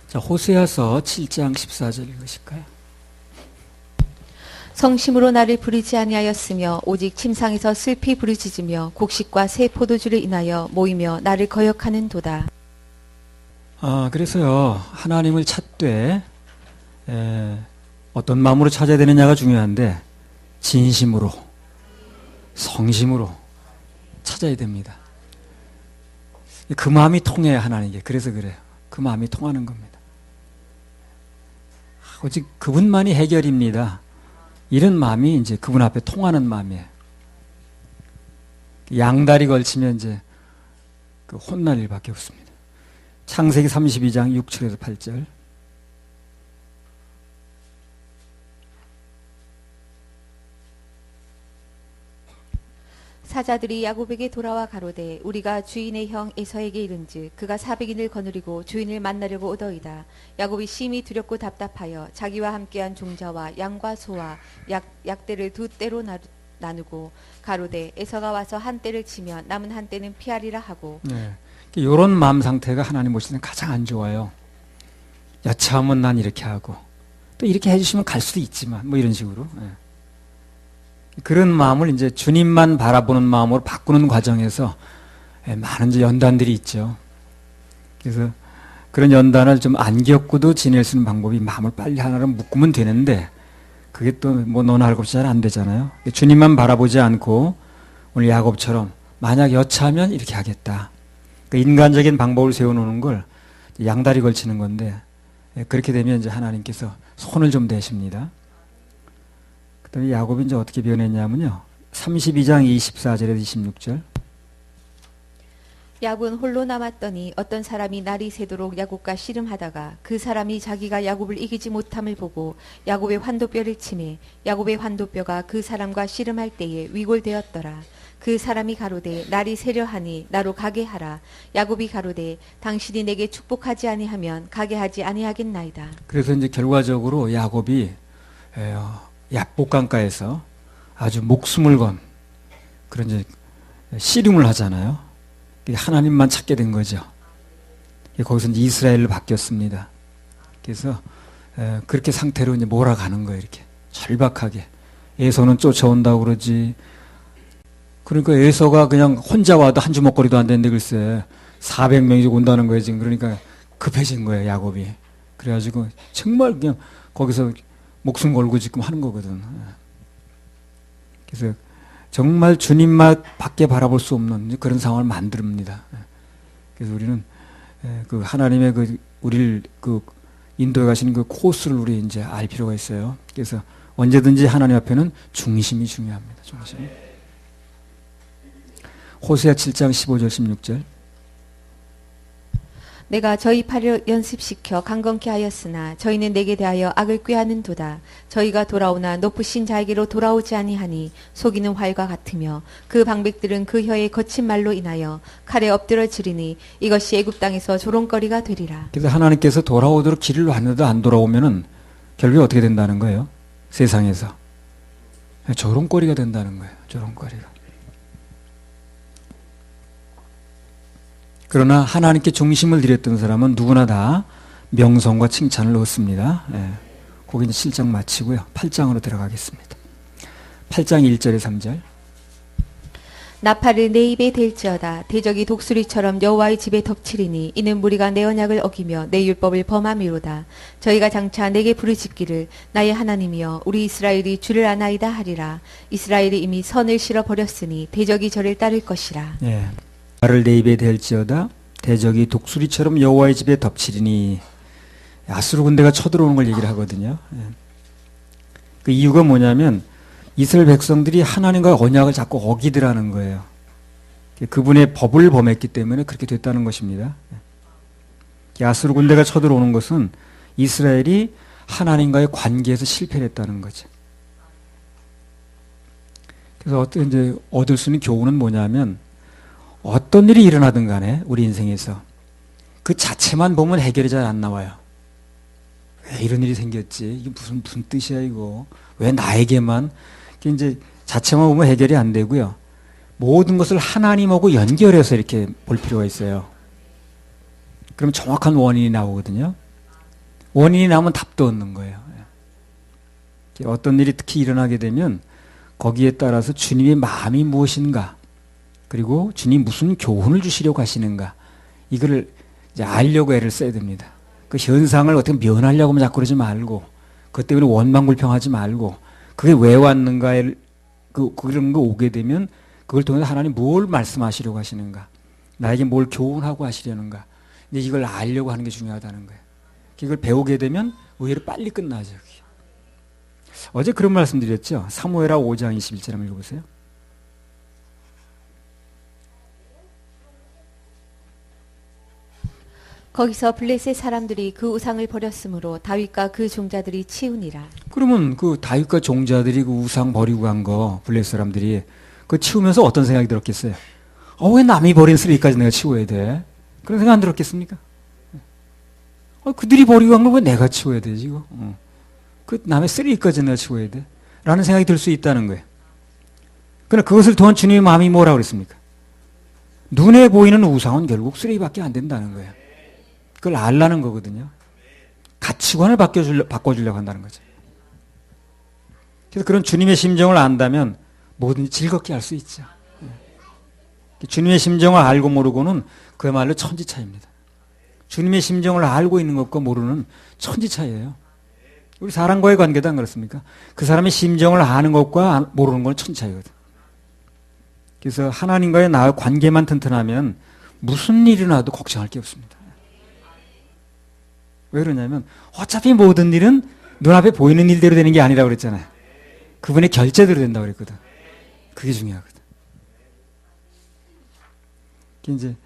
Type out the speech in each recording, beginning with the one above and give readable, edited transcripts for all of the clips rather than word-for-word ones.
자, 호세아서 7장 14절 읽으실까요? 성심으로 나를 부르지 아니하였으며 오직 침상에서 슬피 부르짖으며 곡식과 새 포도주를 인하여 모이며 나를 거역하는 도다. 그래서요, 하나님을 찾되 어떤 마음으로 찾아야 되느냐가 중요한데 진심으로, 성심으로 찾아야 됩니다. 그 마음이 통해야 하나님께. 그래서 그래요. 그 마음이 통하는 겁니다. 오직 그분만이 해결입니다. 이런 마음이 이제 그분 앞에 통하는 마음이에요. 양다리 걸치면 이제 그 혼날 일밖에 없습니다. 창세기 32장 6절에서 8절. 사자들이 야곱에게 돌아와 가로되 우리가 주인의 형 에서에게 이른즉 그가 400인을 거느리고 주인을 만나려고 오더이다. 야곱이 심히 두렵고 답답하여 자기와 함께한 종자와 양과 소와 약대를 두 떼로 나누고 가로되 에서가 와서 한 떼를 치면 남은 한 떼는 피하리라 하고. 이런 마음 상태가 하나님 보시는 가장 안 좋아요. 여차하면 난 이렇게 하고 또 이렇게 해주시면 갈 수도 있지만 뭐 이런 식으로. 그런 마음을 이제 주님만 바라보는 마음으로 바꾸는 과정에서 많은 이제 연단들이 있죠. 그래서 그런 연단을 좀 안 겪고도 지낼 수 있는 방법이 마음을 빨리 하나로 묶으면 되는데 그게 또 뭐 너나 할 것 없이 잘 안 되잖아요. 주님만 바라보지 않고 오늘 야곱처럼 만약 여차하면 이렇게 하겠다. 그러니까 인간적인 방법을 세워놓는 걸 양다리 걸치는 건데 그렇게 되면 이제 하나님께서 손을 좀 대십니다. 그다음에 야곱이 이제 어떻게 변했냐면요. 32장 24절에서 26절. 야곱은 홀로 남았더니 어떤 사람이 날이 새도록 야곱과 씨름하다가 그 사람이 자기가 야곱을 이기지 못함을 보고 야곱의 환도뼈를 치매 야곱의 환도뼈가 그 사람과 씨름할 때에 위골되었더라. 그 사람이 가로되 날이 새려하니 나로 가게 하라. 야곱이 가로되 당신이 내게 축복하지 아니하면 가게 하지 아니하겠나이다. 그래서 이제 결과적으로 야곱이 야복강가에서 아주 목숨을 건 그런 이제 씨름을 하잖아요. 하나님만 찾게 된 거죠. 거기서 이제 이스라엘로 바뀌었습니다. 그래서 그렇게 상태로 이제 몰아가는 거예요. 이렇게 절박하게. 에서는 쫓아온다고 그러지. 그러니까 에서가 그냥 혼자 와도 한 주먹거리도 안 되는데 글쎄 400명이 온다는 거예요 지금. 그러니까 급해진 거예요 야곱이. 그래가지고 정말 그냥 거기서 목숨 걸고 지금 하는 거거든. 그래서 정말 주님만 밖에 바라볼 수 없는 그런 상황을 만듭니다. 그래서 우리는 그 하나님의 그 우리를 그 인도해 가시는 그 코스를 우리 이제 알 필요가 있어요. 그래서 언제든지 하나님 앞에는 중심이 중요합니다. 중심. 호세아 7장 15절 16절. 내가 저희 팔을 연습시켜 강건케 하였으나 저희는 내게 대하여 악을 꾀하는도다. 저희가 돌아오나 높으신 자에게로 돌아오지 아니하니 속이는 활과 같으며 그 방백들은 그 혀의 거친 말로 인하여 칼에 엎드러지리니 이것이 애굽 땅에서 조롱거리가 되리라. 그래서 하나님께서 돌아오도록 길을 놨는데 안 돌아오면은 결국에 어떻게 된다는 거예요? 세상에서 조롱거리가 된다는 거예요. 조롱거리가. 그러나 하나님께 중심을 들였던 사람은 누구나 다 명성과 칭찬을 얻습니다. 거기 이제 7장 마치고요. 8장으로 들어가겠습니다. 8장 1절에 3절. 나팔을 내 입에 댈지어다. 대적이 독수리처럼 여호와의 집에 덮치리니 이는 무리가 내 언약을 어기며 내 율법을 범함이로다. 저희가 장차 내게 부르짖기를 나의 하나님이여 우리 이스라엘이 주를 아나이다 하리라. 이스라엘이 이미 선을 실어버렸으니 대적이 저를 따를 것이라. 나팔을 내 입에 댈지어다. 대적이 독수리처럼 여호와의 집에 덮치리니 아수르 군대가 쳐들어오는 걸 얘기를 하거든요. 그 이유가 뭐냐면 이스라엘 백성들이 하나님과의 언약을 자꾸 어기더라는 거예요. 그분의 법을 범했기 때문에 그렇게 됐다는 것입니다. 아수르 군대가 쳐들어오는 것은 이스라엘이 하나님과의 관계에서 실패를 했다는 거죠. 그래서 이제 얻을 수 있는 교훈은 뭐냐면 어떤 일이 일어나든 간에 우리 인생에서 그 자체만 보면 해결이 잘 안 나와요. 왜 이런 일이 생겼지? 이게 무슨 뜻이야 이거? 왜 나에게만? 이제 자체만 보면 해결이 안 되고요. 모든 것을 하나님하고 연결해서 이렇게 볼 필요가 있어요. 그럼 정확한 원인이 나오거든요. 원인이 나오면 답도 얻는 거예요. 어떤 일이 특히 일어나게 되면 거기에 따라서 주님의 마음이 무엇인가, 그리고 주님 무슨 교훈을 주시려고 하시는가, 이거를 이제 알려고 애를 써야 됩니다. 그 현상을 어떻게 면하려고 하면 자꾸 그러지 말고, 그것 때문에 원망불평하지 말고, 그게 왜 왔는가에 그런 거 오게 되면 그걸 통해서 하나님 뭘 말씀하시려고 하시는가, 나에게 뭘 교훈하고 하시려는가, 이제 이걸 알려고 하는 게 중요하다는 거예요. 이걸 배우게 되면 의외로 빨리 끝나죠. 어제 그런 말씀 드렸죠. 사무엘하 5장 21절 한번 읽어보세요. 거기서 블레셋 사람들이 그 우상을 버렸으므로 다윗과 그 종자들이 치우니라. 그러면 그 다윗과 종자들이 그 우상 버리고 간 거, 블레셋 사람들이 그 치우면서 어떤 생각이 들었겠어요? 왜 남이 버린 쓰레기까지 내가 치워야 돼? 그런 생각 안 들었겠습니까? 그들이 버리고 간 걸 왜 내가 치워야 되지, 이거? 그 남의 쓰레기까지 내가 치워야 돼? 라는 생각이 들 수 있다는 거예요. 그러나 그것을 통한 주님의 마음이 뭐라고 그랬습니까? 눈에 보이는 우상은 결국 쓰레기밖에 안 된다는 거예요. 그걸 알라는 거거든요. 가치관을 바꿔주려고 한다는 거죠. 그래서 그런 주님의 심정을 안다면 뭐든지 즐겁게 할 수 있죠. 주님의 심정을 알고 모르고는 그야말로 천지차이입니다. 주님의 심정을 알고 있는 것과 모르는 천지차이예요. 우리 사람과의 관계도 안 그렇습니까? 그 사람의 심정을 아는 것과 모르는 건 천지차이거든. 그래서 하나님과의 나의 관계만 튼튼하면 무슨 일이 나도 걱정할 게 없습니다. 왜 그러냐면 어차피 모든 일은 눈앞에 보이는 일대로 되는 게 아니라고 그랬잖아요. 그분의 결제대로 된다고 그랬거든. 그게 중요하거든. 이제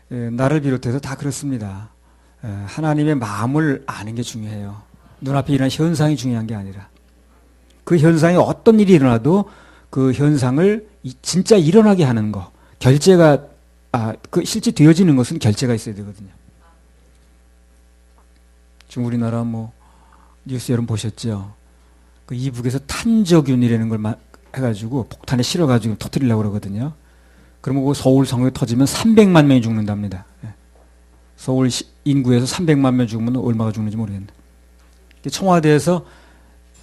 나를 비롯해서 다 그렇습니다. 하나님의 마음을 아는 게 중요해요. 눈앞에 일어나는 현상이 중요한 게 아니라 그 현상이 어떤 일이 일어나도 그 현상을 진짜 일어나게 하는 거, 결제가 그 실제 되어지는 것은 결제가 있어야 되거든요. 지금 우리나라 뉴스 여러분 보셨죠? 그 이북에서 탄저균이라는 걸 해가지고 폭탄에 실어가지고 터뜨리려고 그러거든요. 그러면 그 서울 성역에 터지면 300만 명이 죽는답니다. 서울 인구에서 300만 명 죽으면 얼마가 죽는지 모르겠는데. 청와대에서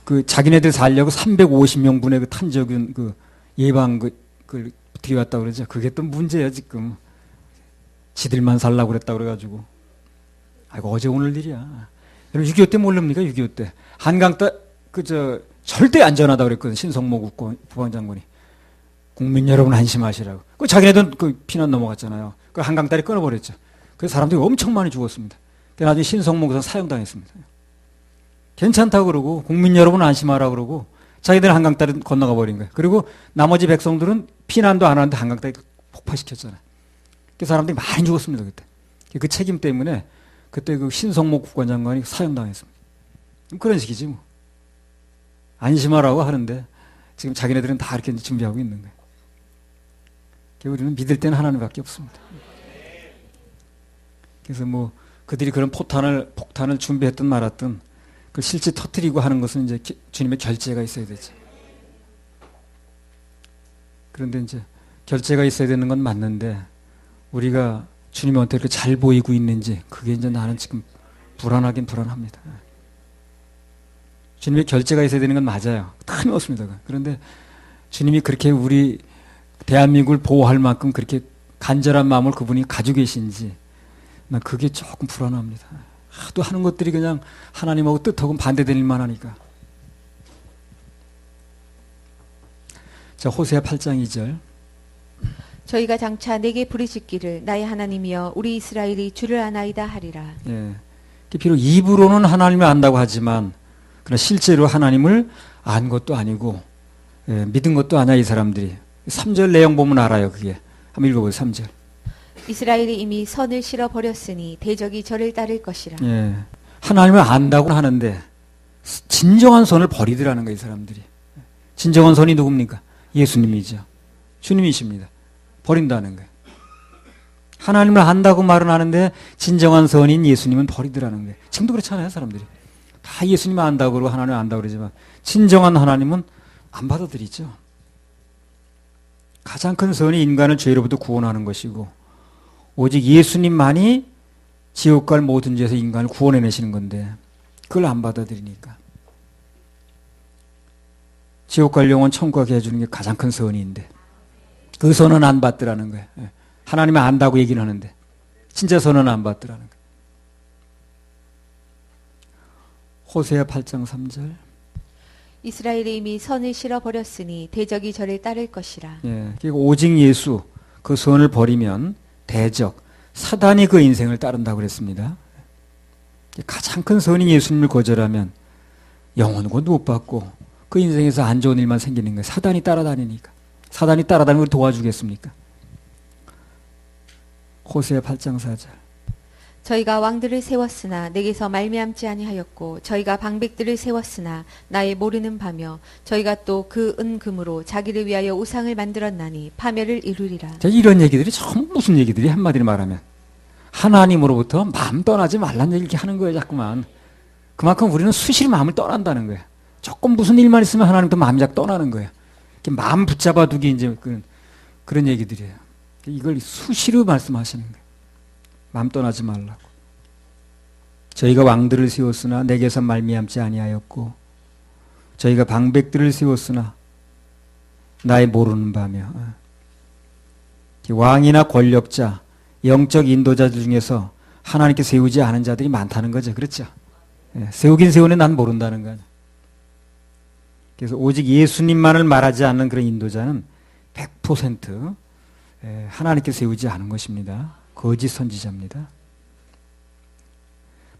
그 자기네들 살려고 350명분의 그 탄저균 그 예방 그걸 들여왔다고 그러죠. 그게 또 문제예요, 지금. 지들만 살라고 그랬다 그래가지고. 아이고, 어제 오늘 일이야. 여러분 6.25 때 모릅니까? 6.25 때. 한강 절대 안전하다고 그랬거든. 신성모 국방장군이. 국민 여러분 안심하시라고. 그 자기네들 그 피난 넘어갔잖아요. 그 한강다리 끊어버렸죠. 그래서 사람들이 엄청 많이 죽었습니다. 나중에 신성모에서 사형당했습니다. 괜찮다고 그러고 국민 여러분 안심하라고 그러고 자기들 한강다리 건너가 버린 거예요. 그리고 나머지 백성들은 피난도 안 하는데 한강다리 폭파시켰잖아요. 그 사람들이 많이 죽었습니다. 그때. 그 책임 때문에 그때 그 신성모 국방장관이 사형당했습니다. 그런 식이지 뭐. 안심하라고 하는데 지금 자기네들은 다 이렇게 준비하고 있는 거예요. 우리는 믿을 때는 하나님밖에 없습니다. 그래서 그들이 그런 폭탄을 준비했든 말았든 그 실제 터뜨리고 하는 것은 이제 주님의 결제가 있어야 되죠. 그런데 이제 결제가 있어야 되는 건 맞는데 우리가 주님의 어떻게 잘 보이고 있는지 그게 이제 나는 지금 불안하긴 불안합니다. 주님의 결제가 있어야 되는 건 맞아요. 틀림없습니다. 그런데 주님이 그렇게 우리 대한민국을 보호할 만큼 그렇게 간절한 마음을 그분이 가지고 계신지 난 그게 조금 불안합니다. 또 하는 것들이 그냥 하나님하고 뜻하고 반대될 일만 하니까. 자, 호세아 8장 2절. 저희가 장차 내게 부르짖기를 나의 하나님이여 우리 이스라엘이 주를 아나이다 하리라. 예. 비록 입으로는 하나님을 안다고 하지만 그러나 실제로 하나님을 안 것도 아니고 믿은 것도 아니야 이 사람들이. 3절 내용 보면 알아요. 그게. 한번 읽어보세요. 3절. 이스라엘이 이미 선을 실어버렸으니 대적이 저를 따를 것이라. 예. 하나님을 안다고 하는데 진정한 선을 버리더라는 거예요. 이 사람들이. 진정한 선이 누굽니까? 예수님이죠. 주님이십니다. 버린다는 거예요. 하나님을 안다고 말은 하는데 진정한 선인 예수님은 버리더라는 거예요. 지금도 그렇잖아요. 사람들이. 다 예수님을 안다고 그러고 하나님을 안다고 그러지만 진정한 하나님은 안 받아들이죠. 가장 큰 선이 인간을 죄로부터 구원하는 것이고 오직 예수님만이 지옥 갈 모든 죄에서 인간을 구원해내시는 건데 그걸 안 받아들이니까. 지옥 갈 영혼 천국 가게 해주는 게 가장 큰 선의인데 그 선은 안 받더라는 거예요. 하나님은 안다고 얘기는 하는데 진짜 선은 안 받더라는 거예요. 호세아 8장 3절. 이스라엘이 이미 선을 실어버렸으니 대적이 저를 따를 것이라. 예, 그리고 오직 예수 그 선을 버리면 대적 사단이 그 인생을 따른다고 그랬습니다. 가장 큰 선인 예수님을 거절하면 영혼은 못 받고 그 인생에서 안 좋은 일만 생기는 거예요. 사단이 따라다니니까. 사단이 따라다니는 걸 도와주겠습니까? 호세아 8장 4절. 저희가 왕들을 세웠으나 내게서 말미암지 아니하였고 저희가 방백들을 세웠으나 나의 모르는 바며 저희가 또 그 은금으로 자기를 위하여 우상을 만들었나니 파멸을 이루리라. 이런 얘기들이 전부 무슨 얘기들이 한마디로 말하면 하나님으로부터 마음 떠나지 말란 얘기 하는 거예요. 자꾸만. 그만큼 우리는 수시로 마음을 떠난다는 거예요. 조금 무슨 일만 있으면 하나님도 마음이 자꾸 떠나는 거예요. 마음 붙잡아 두기 이제 그런 얘기들이에요. 이걸 수시로 말씀하시는 거예요. 마음 떠나지 말라고. 저희가 왕들을 세웠으나 내게서 말미암지 아니하였고 저희가 방백들을 세웠으나 나의 모르는 바며. 왕이나 권력자, 영적 인도자들 중에서 하나님께 세우지 않은 자들이 많다는 거죠. 그렇죠? 세우긴 세우네 난 모른다는 거예요. 그래서 오직 예수님만을 말하지 않는 그런 인도자는 100% 하나님께 세우지 않은 것입니다. 거짓 선지자입니다.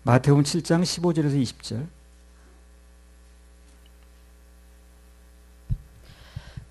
마태복음 7장 15절에서 20절.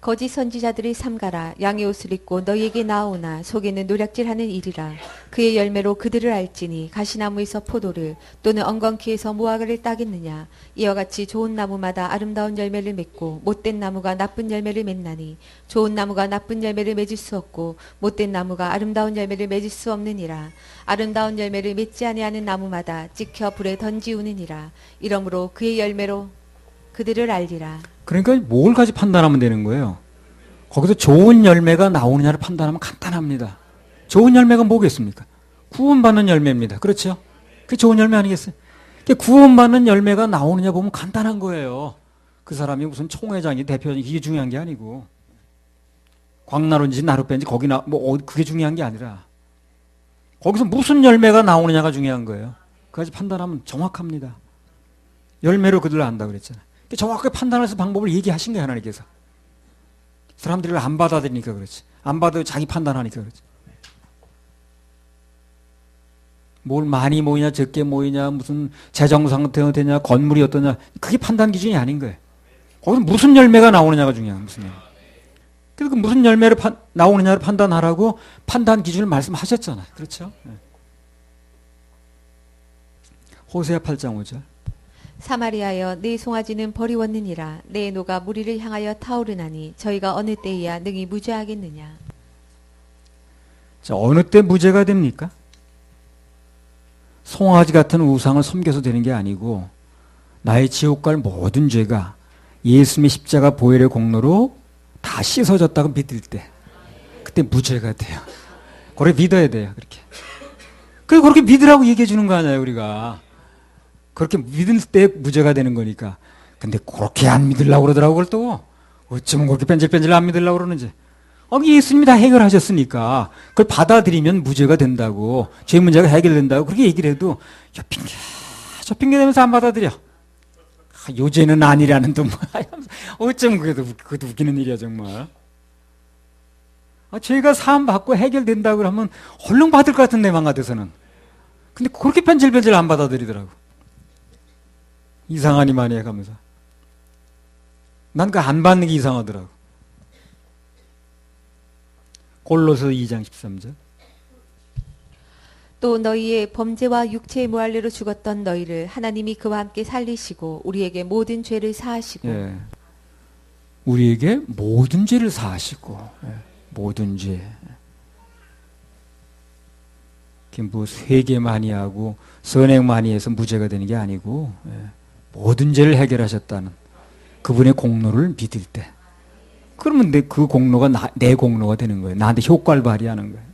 거짓 선지자들이 삼가라. 양의 옷을 입고 너희에게 나오나 속에는 노략질하는 일이라. 그의 열매로 그들을 알지니 가시나무에서 포도를 또는 엉겅퀴에서 무화과를 따겠느냐. 이와 같이 좋은 나무마다 아름다운 열매를 맺고 못된 나무가 나쁜 열매를 맺나니 좋은 나무가 나쁜 열매를 맺을 수 없고 못된 나무가 아름다운 열매를 맺을 수 없느니라. 아름다운 열매를 맺지 아니하는 나무마다 찍혀 불에 던지우느니라. 이러므로 그의 열매로 그들을 알리라. 그러니까 뭘 가지고 판단하면 되는 거예요. 거기서 좋은 열매가 나오느냐를 판단하면 간단합니다. 좋은 열매가 뭐겠습니까? 구원받는 열매입니다. 그렇죠? 그게 좋은 열매 아니겠어요? 구원받는 열매가 나오느냐 보면 간단한 거예요. 그 사람이 무슨 총회장이 대표장이 이게 중요한 게 아니고 광나루인지 나룻배인지 그게 중요한 게 아니라 거기서 무슨 열매가 나오느냐가 중요한 거예요. 그까지 판단하면 정확합니다. 열매로 그들을 안다 그랬잖아요. 정확하게 판단해서 방법을 얘기하신 거예요. 하나님께서. 사람들이 안 받아들이니까 그렇지. 안 받아도 자기 판단하니까 그렇지. 뭘 많이 모이냐 적게 모이냐 무슨 재정 상태 어떠냐 건물이 어떠냐 그게 판단 기준이 아닌 거예요. 거기서 무슨 열매가 나오느냐가 중요한 무슨 열매. 그래서 그 무슨 열매를 나오느냐를 판단하라고 판단 기준을 말씀하셨잖아요. 그렇죠? 호세아 8장 5절. 사마리아여 네 송아지는 버리웠느니라. 내 노가 무리를 향하여 타오르나니 저희가 어느 때에야 능히 무죄하겠느냐. 자, 어느 때 무죄가 됩니까? 송아지 같은 우상을 섬겨서 되는 게 아니고 나의 지옥 갈 모든 죄가 예수님의 십자가 보혈의 공로로 다 씻어졌다고 믿을 때 그때 무죄가 돼요. 그걸 믿어야 돼요. 그렇게. 그렇게 믿으라고 얘기해 주는 거 아니에요. 우리가. 그렇게 믿을 때 무죄가 되는 거니까. 근데 그렇게 안 믿으려고 그러더라고. 그걸 또 어쩌면 그렇게 뺀질뺀질 안 믿으려고 그러는지. 예수님이 다 해결하셨으니까 그걸 받아들이면 무죄가 된다고 죄 문제가 해결된다고 그렇게 얘기를 해도 야 핑계 저 핑계 대면서 안 받아들여. 요죄는 아니라는 또 어쩌면 그것도 웃기는 일이야 정말. 죄가 사함 받고 해결된다고 하면 얼른 받을 것 같은 내만 같아서는. 근데 그렇게 뺀질뺀질 안 받아들이더라고. 이상하니만 해 가면서. 난 그 안 받는 게 이상하더라고. 골로새 2장 13절. 또 너희의 범죄와 육체의 무할례로 죽었던 너희를 하나님이 그와 함께 살리시고 우리에게 모든 죄를 사하시고. 예. 우리에게 모든 죄를 사하시고. 예. 모든 죄. 뭐 회개 많이 하고 선행 많이 해서 무죄가 되는 게 아니고 모든 죄를 해결하셨다는 그분의 공로를 믿을 때 그러면 그 공로가 내 공로가 되는 거예요. 나한테 효과를 발휘하는 거예요.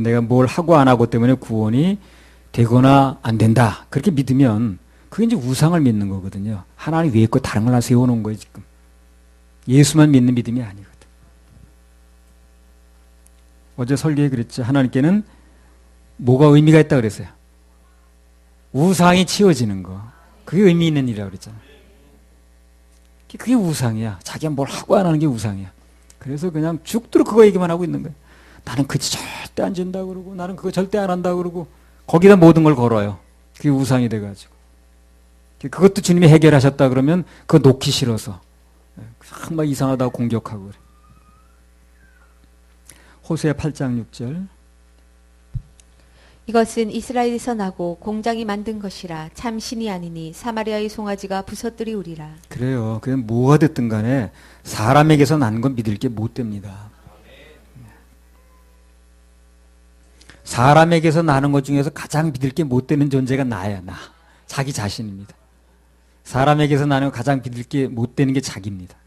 내가 뭘 하고 안 하고 때문에 구원이 되거나 안 된다. 그렇게 믿으면 그게 이제 우상을 믿는 거거든요. 하나님 위에 거 다른 걸 하나 세워놓은 거예요, 지금. 예수만 믿는 믿음이 아니거든. 어제 설교에 그랬죠. 하나님께는 뭐가 의미가 있다 그랬어요. 우상이 치워지는 거. 그게 의미 있는 일이라고 그랬잖아요. 그게 우상이야. 자기가 뭘 하고 안 하는 게 우상이야. 그래서 그냥 죽도록 그거 얘기만 하고 있는 거예요. 나는 그지 절대 안 준다 그러고 나는 그거 절대 안 한다 그러고 거기다 모든 걸 걸어요. 그게 우상이 돼가지고. 그것도 주님이 해결하셨다 그러면 그거 놓기 싫어서 막 이상하다고 공격하고 그래. 호세아 8장 6절. 이것은 이스라엘에서 나고 공장이 만든 것이라 참 신이 아니니 사마리아의 송아지가 부서뜨리우리라. 그래요. 그냥 뭐가 됐든 간에 사람에게서 난 건 믿을 게 못 됩니다. 사람에게서 나는 것 중에서 가장 믿을 게 못 되는 존재가 나야, 나. 자기 자신입니다. 사람에게서 나는 가장 믿을 게 못 되는 게 자기입니다.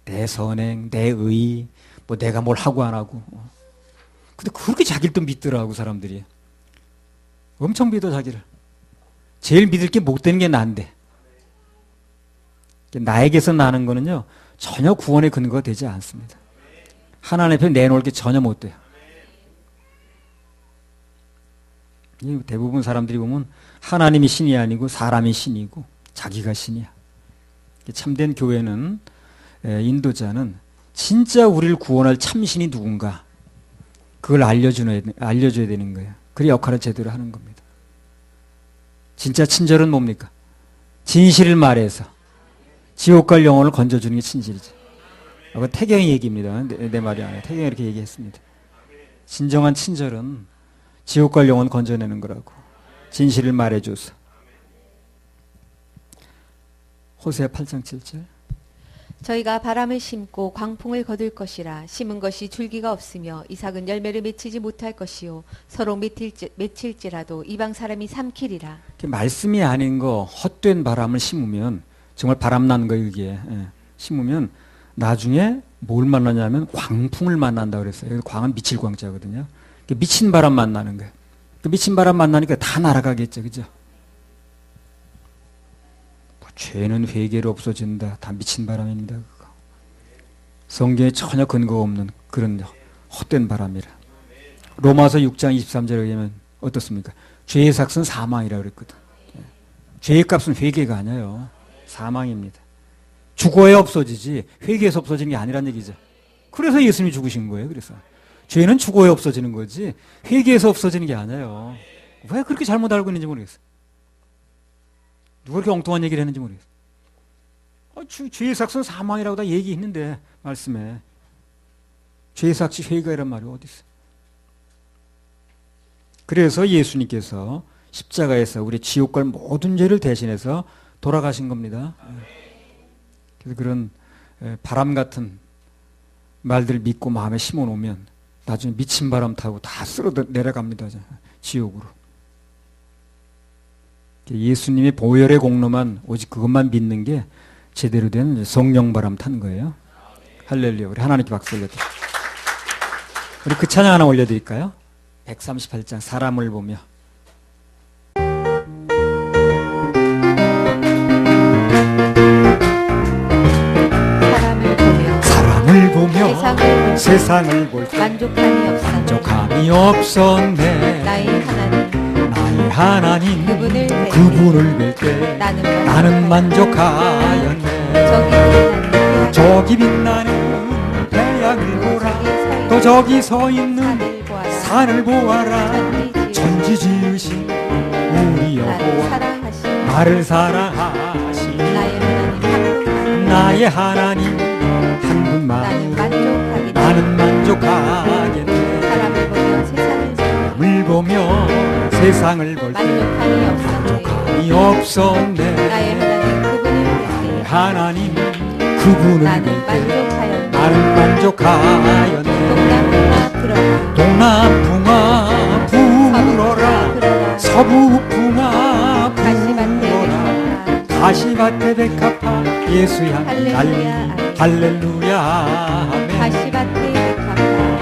내 선행, 내 의, 뭐 내가 뭘 하고 안 하고. 근데 그렇게 자기를 또 믿더라고, 사람들이. 엄청 믿어, 자기를. 제일 믿을 게 못 되는 게 난데. 나에게서 나는 거는요, 전혀 구원의 근거가 되지 않습니다. 하나님 앞에 내놓을 게 전혀 못 돼요. 대부분 사람들이 보면 하나님이 신이 아니고 사람이 신이고 자기가 신이야. 참된 교회는, 인도자는 진짜 우리를 구원할 참신이 누군가 그걸 알려줘야 되는 거예요. 그 역할을 제대로 하는 겁니다. 진짜 친절은 뭡니까? 진실을 말해서 지옥 갈 영혼을 건져주는 게 친절이죠. 그건 태경의 얘기입니다. 내 말이 아니에요. 태경이 이렇게 얘기했습니다. 진정한 친절은 지옥 갈 영혼 건져내는 거라고. 진실을 말해줘서. 호세아 8장 7절. 저희가 바람을 심고 광풍을 거둘 것이라 심은 것이 줄기가 없으며 이삭은 열매를 맺히지 못할 것이요 서로 맺힐지라도 이방 사람이 삼키리라. 말씀이 아닌 거 헛된 바람을 심으면 정말 바람 나는 거예요. 이게 심으면 나중에 뭘 만나냐면 광풍을 만난다 그랬어요. 광은 미칠 광자거든요. 미친 바람 만나는 거예요. 미친 바람 만나니까 다 날아가겠죠. 그죠? 죄는 회개로 없어진다. 다 미친 바람입니다. 그거. 성경에 전혀 근거 없는 그런 헛된 바람이라. 로마서 6장 23절에 의하면 어떻습니까? 죄의 삭은 사망이라고 그랬거든. 죄의 값은 회개가 아니에요. 사망입니다. 죽어야 없어지지 회개해서 없어지는 게 아니란 얘기죠. 그래서 예수님이 죽으신 거예요. 그래서 죄는 죽어야 없어지는 거지 회개해서 없어지는 게 아니에요. 왜 그렇게 잘못 알고 있는지 모르겠어요. 누가 그렇게 엉뚱한 얘기를 했는지 모르겠어요. 죄의 삭은 사망이라고 다 얘기했는데 말씀에 죄의 삭이 회개가 이란 말이 어디 있어요. 그래서 예수님께서 십자가에서 우리 지옥 갈 모든 죄를 대신해서 돌아가신 겁니다. 그래서 그런 바람 같은 말들 믿고 마음에 심어놓으면 나중에 미친 바람 타고 다 쓸어 내려갑니다. 지옥으로. 예수님의 보혈의 공로만 오직 그것만 믿는 게 제대로 된 성령 바람 탄 거예요. 할렐루야. 우리 하나님께 박수 올려드릴게요. 우리 그 찬양 하나 올려드릴까요? 138장 사람을 보며. 사람을 보며 세상을 볼 때 만족함이 없었네. 나의 하나님 그분을 뵐 때 나는 만족하였네. 저기 빛나는 태양을 보라. 또 저기 서 있는 산을 보아라. 천지 지으신 우리 여호와 나를 사랑하신 나의 하나님 한 분만 나는 만족하겠네. 사람을 보며 세상을 볼 때 만족함이 없었네. 나의 하나님 그분을 볼 때 나는 만족하였네. 동남풍아 불어라. 서북풍아 불어라. 가시밭에 백합화 예수 향기 달리 할렐루야. 가시밭에 백합화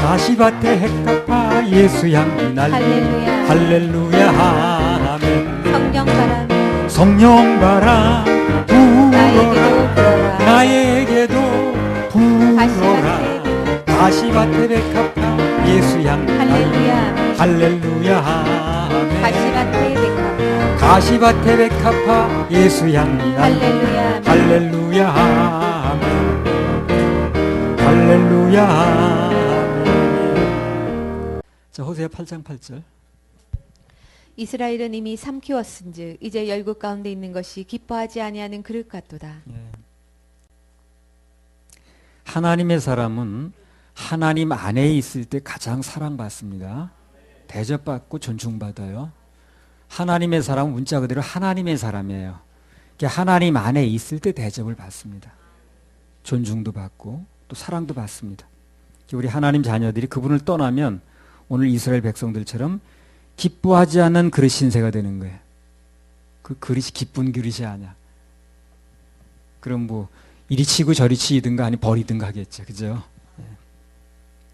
가시밭에 핵가파 예수 향기 날리 할렐루야. 할렐루야 아멘. 성령 바람 성령 바람 불어라 나에게도 불어라. 나에게도 불어라 가시밭에 백합화 예수 향기 할렐루야. 할렐루야 아멘. 가시밭에 백합화 가시밭에 백합화 예수 향기 할렐루야. 할렐루야 아멘. 할렐루야 아멘. 자, 호세아 8장 8절. 이스라엘은 이미 삼키웠은즉 이제 열국 가운데 있는 것이 기뻐하지 아니하는 그릇 같도다. 예. 하나님의 사람은 하나님 안에 있을 때 가장 사랑받습니다. 대접받고 존중받아요. 하나님의 사람은 문자 그대로 하나님의 사람이에요. 하나님 안에 있을 때 대접을 받습니다. 존중도 받고 또 사랑도 받습니다. 우리 하나님 자녀들이 그분을 떠나면 오늘 이스라엘 백성들처럼 기뻐하지 않는 그릇 신세가 되는 거예요. 그 그릇이 기쁜 그릇이 아니야. 그럼 뭐 이리 치고 저리 치든가 아니 버리든가 하겠죠. 그죠?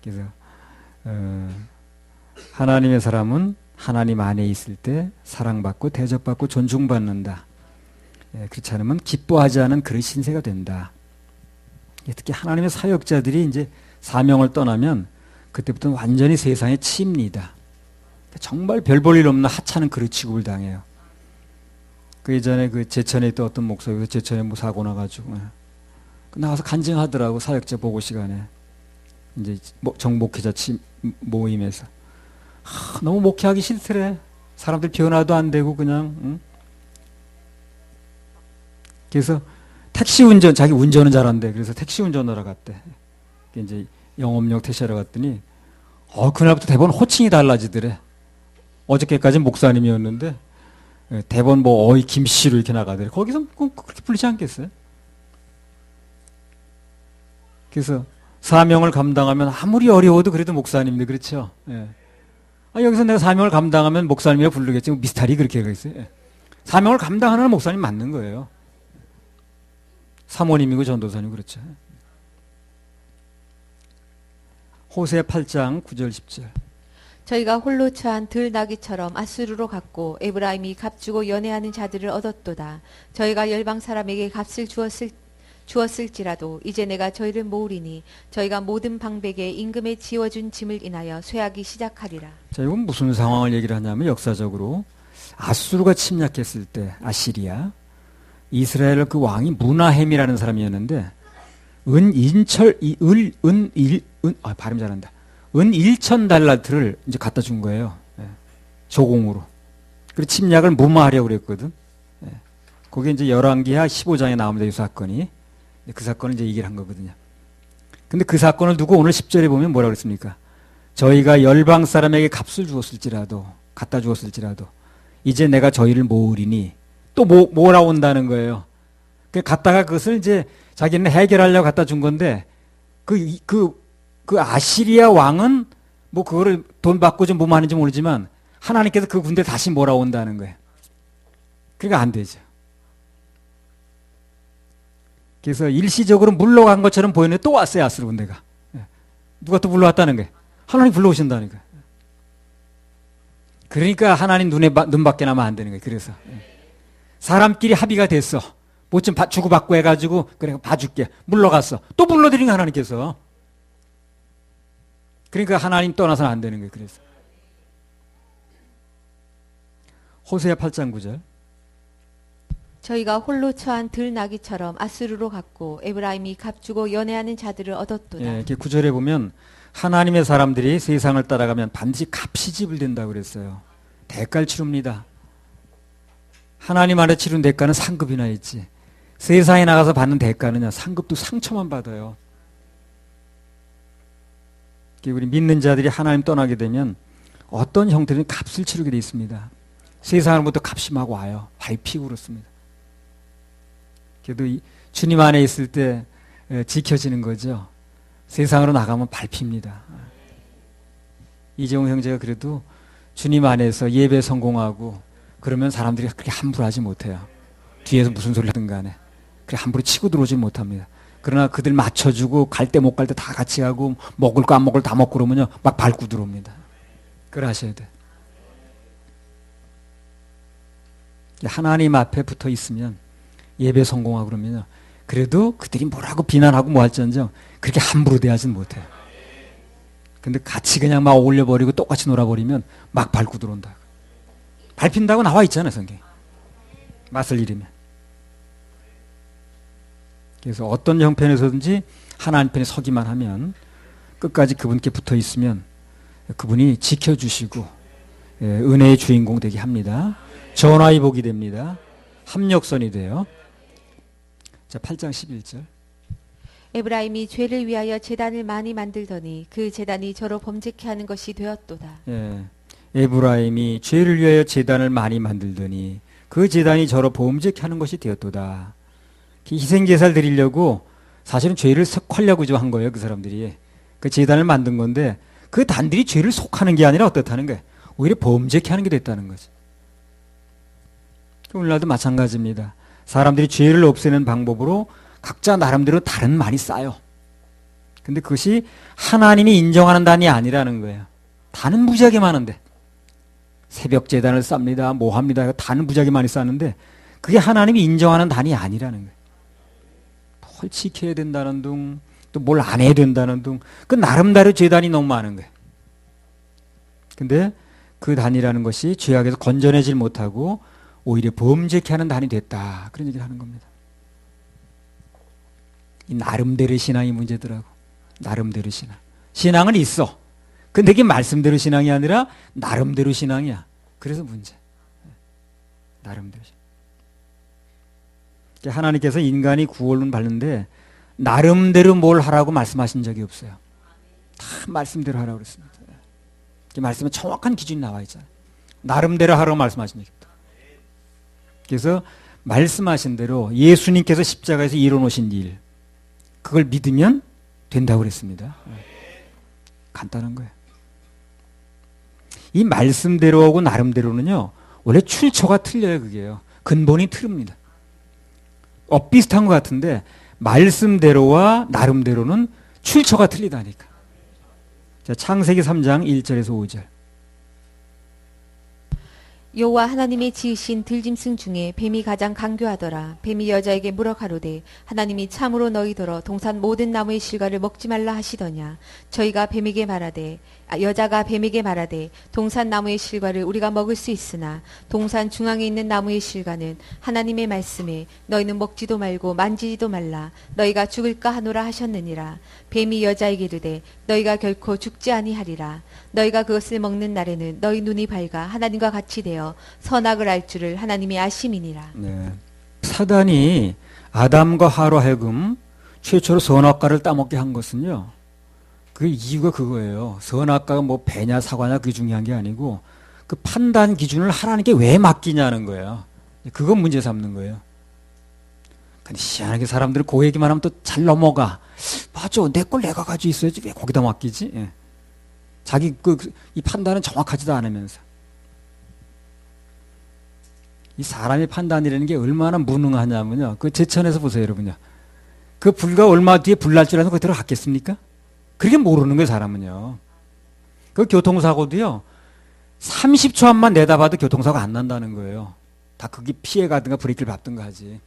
그래서 하나님의 사람은 하나님 안에 있을 때 사랑받고 대접받고 존중받는다. 그렇지 않으면 기뻐하지 않은 그릇 신세가 된다. 특히 하나님의 사역자들이 이제 사명을 떠나면 그때부터는 완전히 세상에 치입니다. 정말 별 볼 일 없는 하찮은 그릇 취급을 당해요. 그 예전에 그 제천에 있던 어떤 목사가 제천에 뭐 사고 나가지고 나가서 간증하더라고. 사역자 보고 시간에 이제 정목회자 모임에서 너무 목회하기 싫더래. 사람들 변화도 안 되고 그냥 응? 그래서 택시 운전 자기 운전은 잘한대. 그래서 택시 운전하러 갔대. 이제 영업용 택시하러 갔더니 그날부터 대본 호칭이 달라지더래. 어저께까지 목사님이었는데 대본 뭐 어이 김씨로 이렇게 나가더래. 거기서 그렇게 풀리지 않겠어요? 그래서 사명을 감당하면 아무리 어려워도 그래도 목사님인데 그렇죠? 예. 여기서 내가 사명을 감당하면 목사님이라 부르겠지. 미스터리 그렇게 하겠어요. 예. 사명을 감당하는 목사님 맞는 거예요. 사모님이고 전도사님이고 그렇죠. 호세아 8장 9절 10절. 저희가 홀로 처한 들나귀처럼 아수르로 갔고 에브라임이 값주고 연애하는 자들을 얻었도다. 저희가 열방 사람에게 값을 주었을지라도 이제 내가 저희를 모으리니 저희가 모든 방백에 임금에 지워준 짐을 인하여 쇠하기 시작하리라. 자, 이건 무슨 상황을 얘기를 하냐면 역사적으로 아수르가 침략했을 때 아시리아 이스라엘 그 왕이 무나헴이라는 사람이었는데 발음 잘한다. 은 1,000달란트를 이제 갖다 준 거예요. 예. 조공으로. 그리고 침략을 무마하려고 그랬거든. 예. 그게 이제 열왕기하 15장에 나옵니다. 이 사건이. 그 사건을 이제 얘기를 한 거거든요. 근데 그 사건을 두고 오늘 10절에 보면 뭐라고 그랬습니까? 저희가 열방 사람에게 값을 주었을지라도, 갖다 주었을지라도, 이제 내가 저희를 모으리니, 또 몰아온다는 거예요. 갖다가 그것을 이제 자기는 해결하려고 갖다 준 건데, 그 아시리아 왕은 뭐 그거를 돈 받고 좀 뭐만 하는지 모르지만 하나님께서 그 군대 다시 몰아온다는 거예요. 그러니까 안 되죠. 그래서 일시적으로 물러간 것처럼 보이는데 또 왔어요. 아수르 군대가. 누가 또 불러왔다는 거예요. 하나님 불러오신다는 거예요. 그러니까 하나님 눈밖에 나면 안 되는 거예요. 그래서 사람끼리 합의가 됐어. 뭐 좀 주고받고 해가지고 그래 봐줄게. 물러갔어. 또 불러들인 거 하나님께서. 그러니까 하나님 떠나서는 안 되는 거예요. 그래서 호세아 8장 9절. 저희가 홀로 처한 들나귀처럼 아수르로 갔고 에브라임이 값주고 연애하는 자들을 얻었도다. 예, 이렇게 9절에 보면 하나님의 사람들이 세상을 따라가면 반드시 값이 지불된다고 그랬어요. 대가를 치릅니다. 하나님 안에 치른 대가는 상급이나 있지. 세상에 나가서 받는 대가는요, 상급도 상처만 받아요. 우리 믿는 자들이 하나님 떠나게 되면 어떤 형태든 값을 치르게 돼 있습니다. 세상으로부터 값이 막 와요. 밟히고 그렇습니다. 그래도 주님 안에 있을 때 지켜지는 거죠. 세상으로 나가면 밟힙니다. 이재용 형제가 그래도 주님 안에서 예배 성공하고 그러면 사람들이 그렇게 함부로 하지 못해요. 뒤에서 무슨 소리 하든 간에 그렇게 함부로 치고 들어오지 못합니다. 그러나 그들 맞춰주고 갈 때 못 갈 때 다 같이 가고 먹을 거 안 먹을 다 먹고 그러면요 막 밟고 들어옵니다. 그걸 하셔야 돼. 하나님 앞에 붙어 있으면 예배 성공하고 그러면요 그래도 그들이 뭐라고 비난하고 뭐 할지언정 그렇게 함부로 대하지는 못해요. 근데 같이 그냥 막 어울려버리고 똑같이 놀아버리면 막 밟고 들어온다. 밟힌다고 나와 있잖아요 성경에. 맛을 잃으면. 그래서 어떤 형편에서든지 하나님 편에 서기만 하면 끝까지 그분께 붙어 있으면 그분이 지켜주시고 은혜의 주인공 되게 합니다. 전화의 복이 됩니다. 합력선이 돼요. 자, 8장 11절. 에브라임이 죄를 위하여 제단을 많이 만들더니 그 제단이 저로 범죄케 하는 것이 되었도다. 예. 에브라임이 죄를 위하여 제단을 많이 만들더니 그 제단이 저로 범죄케 하는 것이 되었도다. 희생제사를 드리려고 사실은 죄를 속하려고 한 거예요. 그 사람들이. 그 제단을 만든 건데 그 단들이 죄를 속하는 게 아니라 어떻다는 거예요. 오히려 범죄케 하는 게 됐다는 거죠. 오늘날도 마찬가지입니다. 사람들이 죄를 없애는 방법으로 각자 나름대로 다른 말이 쌓여. 근데 그것이 하나님이 인정하는 단이 아니라는 거예요. 단은 무지하게 많은데 새벽 제단을 쌉니다. 뭐 합니다. 단은 무지하게 많이 쌓는데 그게 하나님이 인정하는 단이 아니라는 거예요. 뭘 지켜야 된다는 둥, 또 뭘 안 해야 된다는 둥, 그 나름대로 제단이 너무 많은 거예요. 근데 그 단이라는 것이 죄악에서 건져내질 못하고 오히려 범죄케 하는 단이 됐다. 그런 얘기를 하는 겁니다. 이 나름대로 신앙이 문제더라고. 나름대로 신앙. 신앙은 있어. 근데 이게 말씀대로 신앙이 아니라 나름대로 신앙이야. 그래서 문제. 나름대로 신앙. 하나님께서 인간이 구원을 받는데 나름대로 뭘 하라고 말씀하신 적이 없어요. 다 말씀대로 하라고 그랬습니다. 이 말씀에 정확한 기준이 나와 있잖아요. 나름대로 하라고 말씀하신 적이 없다. 그래서 말씀하신 대로 예수님께서 십자가에서 이뤄놓으신 일 그걸 믿으면 된다고 그랬습니다. 간단한 거예요. 이 말씀대로하고 나름대로는요 원래 출처가 틀려요. 그게요. 근본이 틀립니다. 비슷한 것 같은데 말씀대로와 나름대로는 출처가 틀리다니까. 자, 창세기 3장 1절에서 5절. 여호와 하나님이 지으신 들짐승 중에 뱀이 가장 강교하더라. 뱀이 여자에게 물어 가로되 하나님이 참으로 너희더러 동산 모든 나무의 실과를 먹지 말라 하시더냐. 저희가 뱀에게 말하되 여자가 뱀에게 말하되 동산 나무의 실과를 우리가 먹을 수 있으나 동산 중앙에 있는 나무의 실과는 하나님의 말씀에 너희는 먹지도 말고 만지지도 말라 너희가 죽을까 하노라 하셨느니라. 뱀이 여자에게 이르되 너희가 결코 죽지 아니하리라. 너희가 그것을 먹는 날에는 너희 눈이 밝아 하나님과 같이 되어 선악을 알 줄을 하나님이 아심이니라. 네. 사단이 아담과 하로 하여금 최초로 선악과를 따먹게 한 것은요. 그 이유가 그거예요. 선악과가 뭐 배냐 사과냐 그게 중요한 게 아니고 그 판단 기준을 하나님께 왜 맡기냐는 거예요. 그건 문제 삼는 거예요. 근데 희한하게 사람들은 그 얘기만 하면 또 잘 넘어가. 맞아, 내 걸 내가 가지고 있어야지 왜 거기다 맡기지? 예. 자기 이 판단은 정확하지도 않으면서. 이 사람의 판단이라는 게 얼마나 무능하냐면요. 그 제천에서 보세요, 여러분요. 그 불과 얼마 뒤에 불날 줄 알아서 거기 들어갔겠습니까? 그렇게 모르는 거예요, 사람은요. 그 교통사고도요, 30초만 내다봐도 교통사고 안 난다는 거예요. 다 그게 피해가든가 브레이크를 밟든가 하지.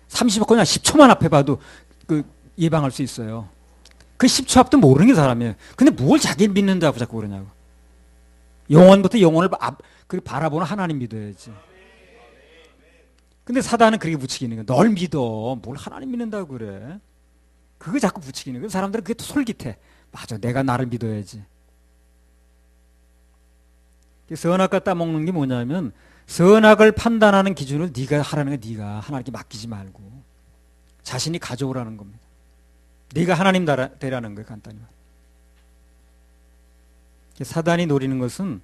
30초, 그냥 10초만 앞에 봐도 그 예방할 수 있어요. 그 10초 앞도 모르는 게 사람이에요. 근데 뭘 자기를 믿는다고 자꾸 그러냐고. 영원부터 영원을 바라보는 하나님 믿어야지. 근데 사단은 그렇게 부추기는 거야. 널 믿어. 뭘 하나님 믿는다고 그래. 그거 자꾸 부추기는 거야. 사람들은 그게 또 솔깃해. 맞아, 내가 나를 믿어야지. 선악과 따먹는 게 뭐냐면 선악을 판단하는 기준을 네가 하라는 거야. 네가 하나님께 맡기지 말고 자신이 가져오라는 겁니다. 네가 하나님 되라는 거예요. 간단히 말해. 사단이 노리는 것은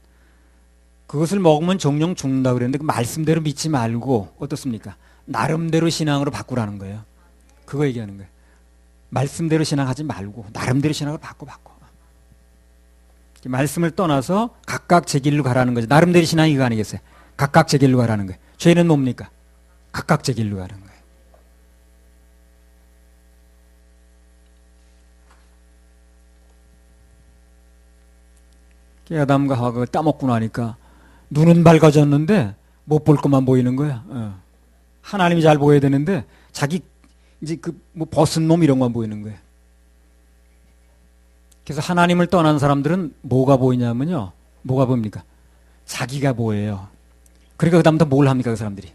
그것을 먹으면 정령 죽는다고 그랬는데 그 말씀대로 믿지 말고 어떻습니까? 나름대로 신앙으로 바꾸라는 거예요. 그거 얘기하는 거예요. 말씀대로 신앙하지 말고 나름대로 신앙을 바꿔. 말씀을 떠나서 각각 제 길로 가라는 거죠. 나름대로 신앙이 그거 아니겠어요? 각각 제 길로 가라는 거예요. 죄는 뭡니까? 각각 제 길로 가는 거예요. 아담과 하와가 따먹고 나니까 눈은 밝아졌는데 못 볼 것만 보이는 거야. 하나님이 잘 보여야 되는데 자기 이제 그 뭐 벗은 놈 이런 것만 보이는 거야. 그래서 하나님을 떠난 사람들은 뭐가 보이냐면요. 뭐가 보입니까? 자기가 보여요. 그러니까 그다음부터 뭘 합니까? 그 사람들이.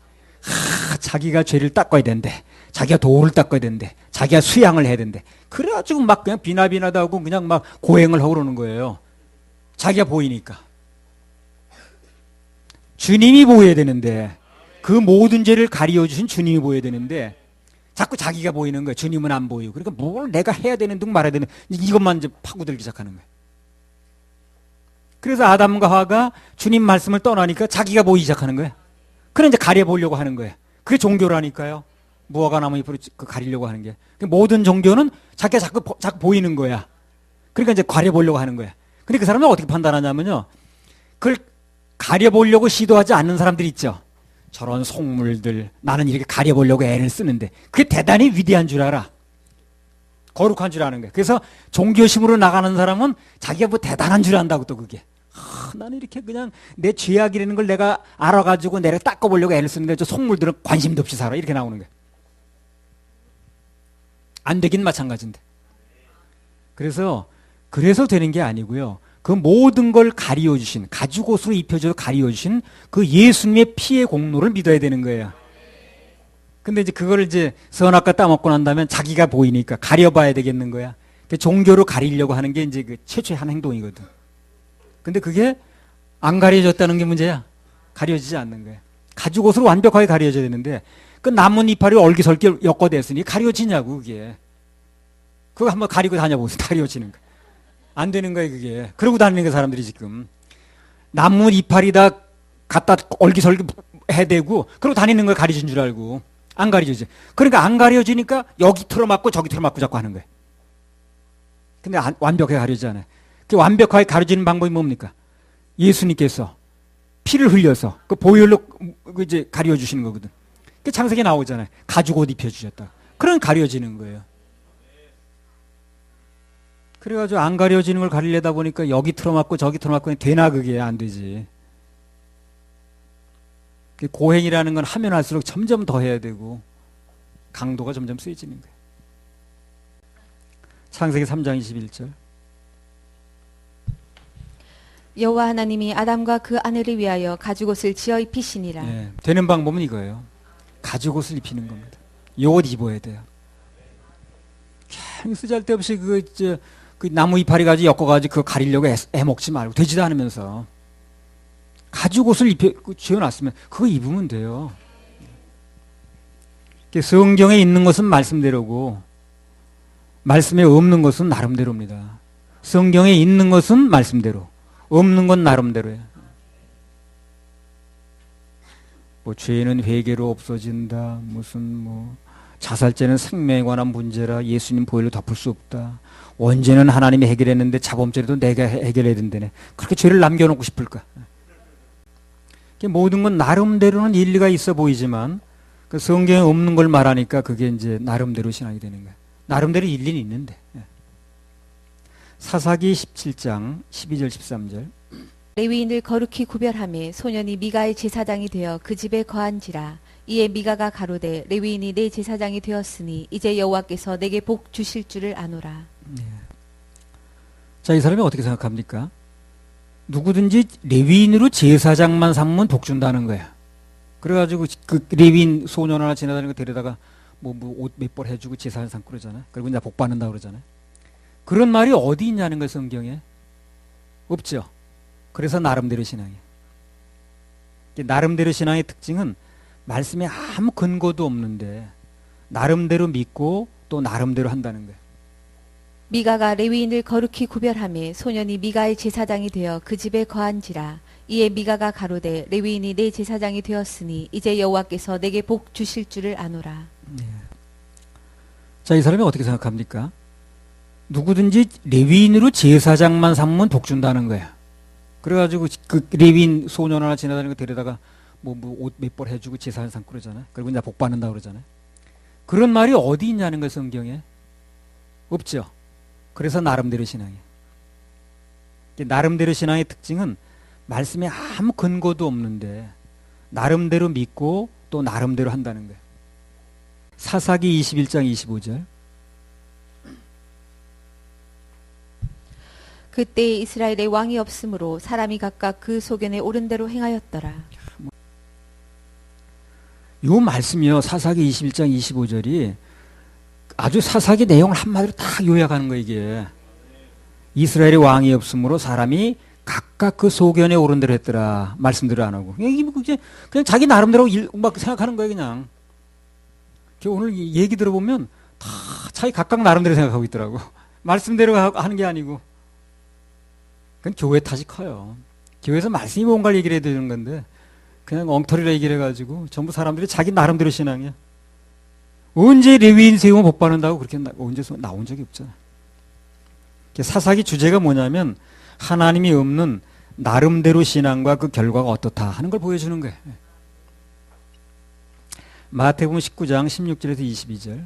자기가 죄를 닦아야 된대. 자기가 도를 닦아야 된대. 자기가 수양을 해야 된대. 그래가지고 막 그냥 비나비나다 하고 그냥 막 고행을 하고 그러는 거예요. 자기가 보이니까. 주님이 보여야 되는데 그 모든 죄를 가리워주신 주님이 보여야 되는데 자꾸 자기가 보이는 거예요. 주님은 안 보이고. 그러니까 뭘 내가 해야 되는 둥 말아야 되는 이것만 이제 파고들기 시작하는 거예요. 그래서 아담과 하와가 주님 말씀을 떠나니까 자기가 보이기 시작하는 거예요. 그래 이제 가려보려고 하는 거예요. 그게 종교라니까요. 무화과 나무 잎으로 가리려고 하는 게. 모든 종교는 자기가 자꾸 보이는 거야. 그러니까 이제 가려보려고 하는 거야. 근데 그 사람은 어떻게 판단하냐면요. 그걸 가려보려고 시도하지 않는 사람들이 있죠. 저런 속물들, 나는 이렇게 가려보려고 애를 쓰는데 그게 대단히 위대한 줄 알아. 거룩한 줄 아는 거야. 그래서 종교심으로 나가는 사람은 자기가 뭐 대단한 줄 안다고 또 그게. 나는 이렇게 그냥 내 죄악이라는 걸 내가 알아가지고 내가 닦아보려고 애를 쓰는데 저 속물들은 관심도 없이 살아. 이렇게 나오는 거야. 안 되긴 마찬가지인데. 그래서 되는 게 아니고요. 그 모든 걸 가리워주신, 가죽옷으로 입혀줘서 가리워주신 그 예수님의 피의 공로를 믿어야 되는 거예요. 근데 이제 그거를 이제 선악과 따먹고 난 다음에 자기가 보이니까 가려봐야 되겠는 거야. 종교로 가리려고 하는 게 이제 그 최초의 한 행동이거든. 근데 그게 안 가려졌다는 게 문제야. 가려지지 않는 거야. 가죽옷으로 완벽하게 가려져야 되는데 그 나뭇 이파리 얼기설기 엮어댔으니 가려지냐고 그게. 그거 한번 가리고 다녀보세요. 가려지는 거. 안 되는 거예요 그게. 그러고 다니는 거 사람들이 지금. 나뭇 이파리다 갖다 얼기설기 해대고 그러고 다니는 걸 가려진 줄 알고. 안 가려지지. 그러니까 안 가려지니까 여기 틀어맞고 저기 틀어맞고 자꾸 하는 거예요. 근데 완벽하게 가려지잖아요. 그 완벽하게 가려지는 방법이 뭡니까? 예수님께서 피를 흘려서 그 보혈로 이제 가려주시는 거거든. 그 창세기에 나오잖아요. 가죽옷 입혀주셨다. 그럼 가려지는 거예요. 그래가지고 안 가려지는 걸 가리려다 보니까 여기 틀어맞고 저기 틀어맞고 되나 그게 안 되지. 고행이라는 건 하면 할수록 점점 더 해야 되고 강도가 점점 세지는 거예요. 창세기 3장 21절. 여호와 하나님이 아담과 그 아내를 위하여 가죽옷을 지어 입히시니라. 예, 되는 방법은 이거예요. 가죽옷을 입히는 겁니다. 이 옷 입어야 돼요. 쓰잘데없이 그 나무 이파리 가지고 엮어가지고 그거 가리려고 애먹지 말고 되지도 않으면서 가죽옷을 지어놨으면 그거 입으면 돼요. 성경에 있는 것은 말씀대로고 말씀에 없는 것은 나름대로입니다. 성경에 있는 것은 말씀대로, 없는 건 나름대로예요. 뭐 죄는 회개로 없어진다. 무슨 뭐 자살죄는 생명에 관한 문제라 예수님 보혈로 덮을 수 없다. 원죄는 하나님이 해결했는데 자범죄도 내가 해결해야 된다네. 그렇게 죄를 남겨놓고 싶을까? 모든 건 나름대로는 일리가 있어 보이지만 그 성경에 없는 걸 말하니까 그게 이제 나름대로 신앙이 되는 거야. 나름대로 일리는 있는데. 사사기 17장 12절 13절. 레위인을 거룩히 구별하며 소년이 미가의 제사장이 되어 그 집에 거한지라. 이에 미가가 가로되 레위인이 내 제사장이 되었으니 이제 여호와께서 내게 복 주실 줄을 아노라. 자, 이 사람이 어떻게 생각합니까? 누구든지 레위인으로 제사장만 삼으면 복 준다는 거야. 그래가지고 그 레위인 소년 하나 지나다니는 거 데려다가 뭐 옷 몇 벌 해주고 제사를 삼고 그러잖아요. 그리고 이제 복 받는다 그러잖아요. 그런 말이 어디 있냐는 거예요, 성경에. 없죠. 그래서 나름대로 신앙이에요. 나름대로 신앙의 특징은 말씀에 아무 근거도 없는데 나름대로 믿고 또 나름대로 한다는 거예요. 미가가 레위인을 거룩히 구별하며 소년이 미가의 제사장이 되어 그 집에 거한지라. 이에 미가가 가로되 레위인이 내 제사장이 되었으니 이제 여호와께서 내게 복 주실 줄을 아노라. 자, 이 사람이 어떻게 생각합니까? 누구든지 레위인으로 제사장만 삼으면 복 준다는 거야. 그래가지고 그 레위인 소년 하나 지나다니는 거 데려다가 뭐 옷 몇 벌 해주고 제사를 삼고 그러잖아요. 그리고 이제 복 받는다 그러잖아요. 그런 말이 어디 있냐는 거예요, 성경에. 없죠. 그래서 나름대로 신앙이에요. 나름대로 신앙의 특징은 말씀에 아무 근거도 없는데 나름대로 믿고 또 나름대로 한다는 거예요. 사사기 21장 25절. 그때 이스라엘에 왕이 없으므로 사람이 각각 그 소견에 옳은 대로 행하였더라. 요 말씀이요. 사사기 21장 25절이 아주 사사기 내용을 한마디로 딱 요약하는 거예요, 이게. 이스라엘에 왕이 없으므로 사람이 각각 그 소견에 옳은 대로 했더라. 말씀대로 안 하고. 그냥 자기 나름대로 막 생각하는 거예요, 그냥. 오늘 얘기 들어보면 다 자기 각각 나름대로 생각하고 있더라고. 말씀대로 하는 게 아니고. 그건 교회 탓이 커요. 교회에서 말씀이 뭔가를 얘기를 해야 되는 건데 그냥 엉터리로 얘기를 해가지고 전부 사람들이 자기 나름대로 신앙이야. 언제 레위인 세우면 복 받는다고 그렇게 언제 나온 적이 없잖아. 사사기 주제가 뭐냐면 하나님이 없는 나름대로 신앙과 그 결과가 어떻다 하는 걸 보여주는 거예요. 마태복음 19장 16절에서 22절.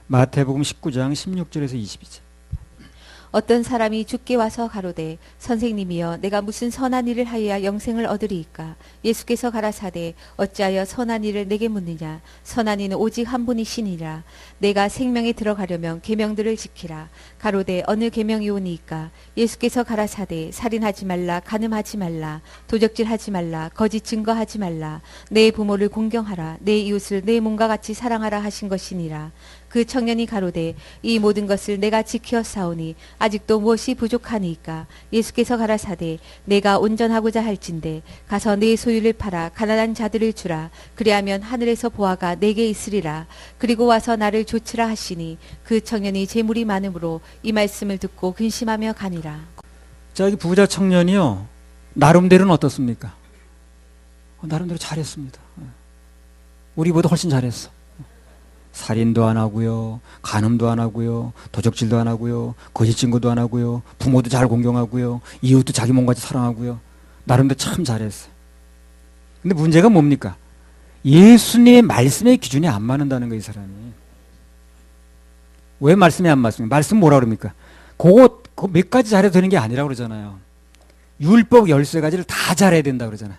마태복음 19장 16절에서 22절. 어떤 사람이 주께 와서 가로되 선생님이여 내가 무슨 선한 일을 하여야 영생을 얻으리이까. 예수께서 가라사대 어찌하여 선한 일을 내게 묻느냐. 선한 이는 오직 한 분이시니라. 내가 생명에 들어가려면 계명들을 지키라. 가로되 어느 계명이오니이까. 예수께서 가라사대 살인하지 말라, 간음하지 말라, 도적질하지 말라, 거짓 증거하지 말라, 내 부모를 공경하라, 내 이웃을 내 몸과 같이 사랑하라 하신 것이니라. 그 청년이 가로되 이 모든 것을 내가 지켜 사오니 아직도 무엇이 부족하니까. 예수께서 가라사대 내가 온전하고자 할진대 가서 네 소유를 팔아 가난한 자들을 주라. 그리하면 하늘에서 보화가 내게 있으리라. 그리고 와서 나를 좇으라 하시니 그 청년이 재물이 많으므로 이 말씀을 듣고 근심하며 가니라. 자, 여기 부자 청년이요. 나름대로는 어떻습니까? 나름대로 잘했습니다. 우리보다 훨씬 잘했어. 살인도 안 하고요, 간음도 안 하고요, 도적질도 안 하고요, 거짓 증거도 안 하고요, 부모도 잘 공경하고요, 이웃도 자기 몸같이 사랑하고요. 나름대로 참 잘했어요. 근데 문제가 뭡니까? 예수님의 말씀의 기준이 안 맞는다는 거예요, 이 사람이. 왜 말씀이 안 맞습니까? 말씀 뭐라 그럽니까? 그거 몇 가지 잘해도 되는 게 아니라고 그러잖아요. 율법 13가지를 다 잘해야 된다 그러잖아요.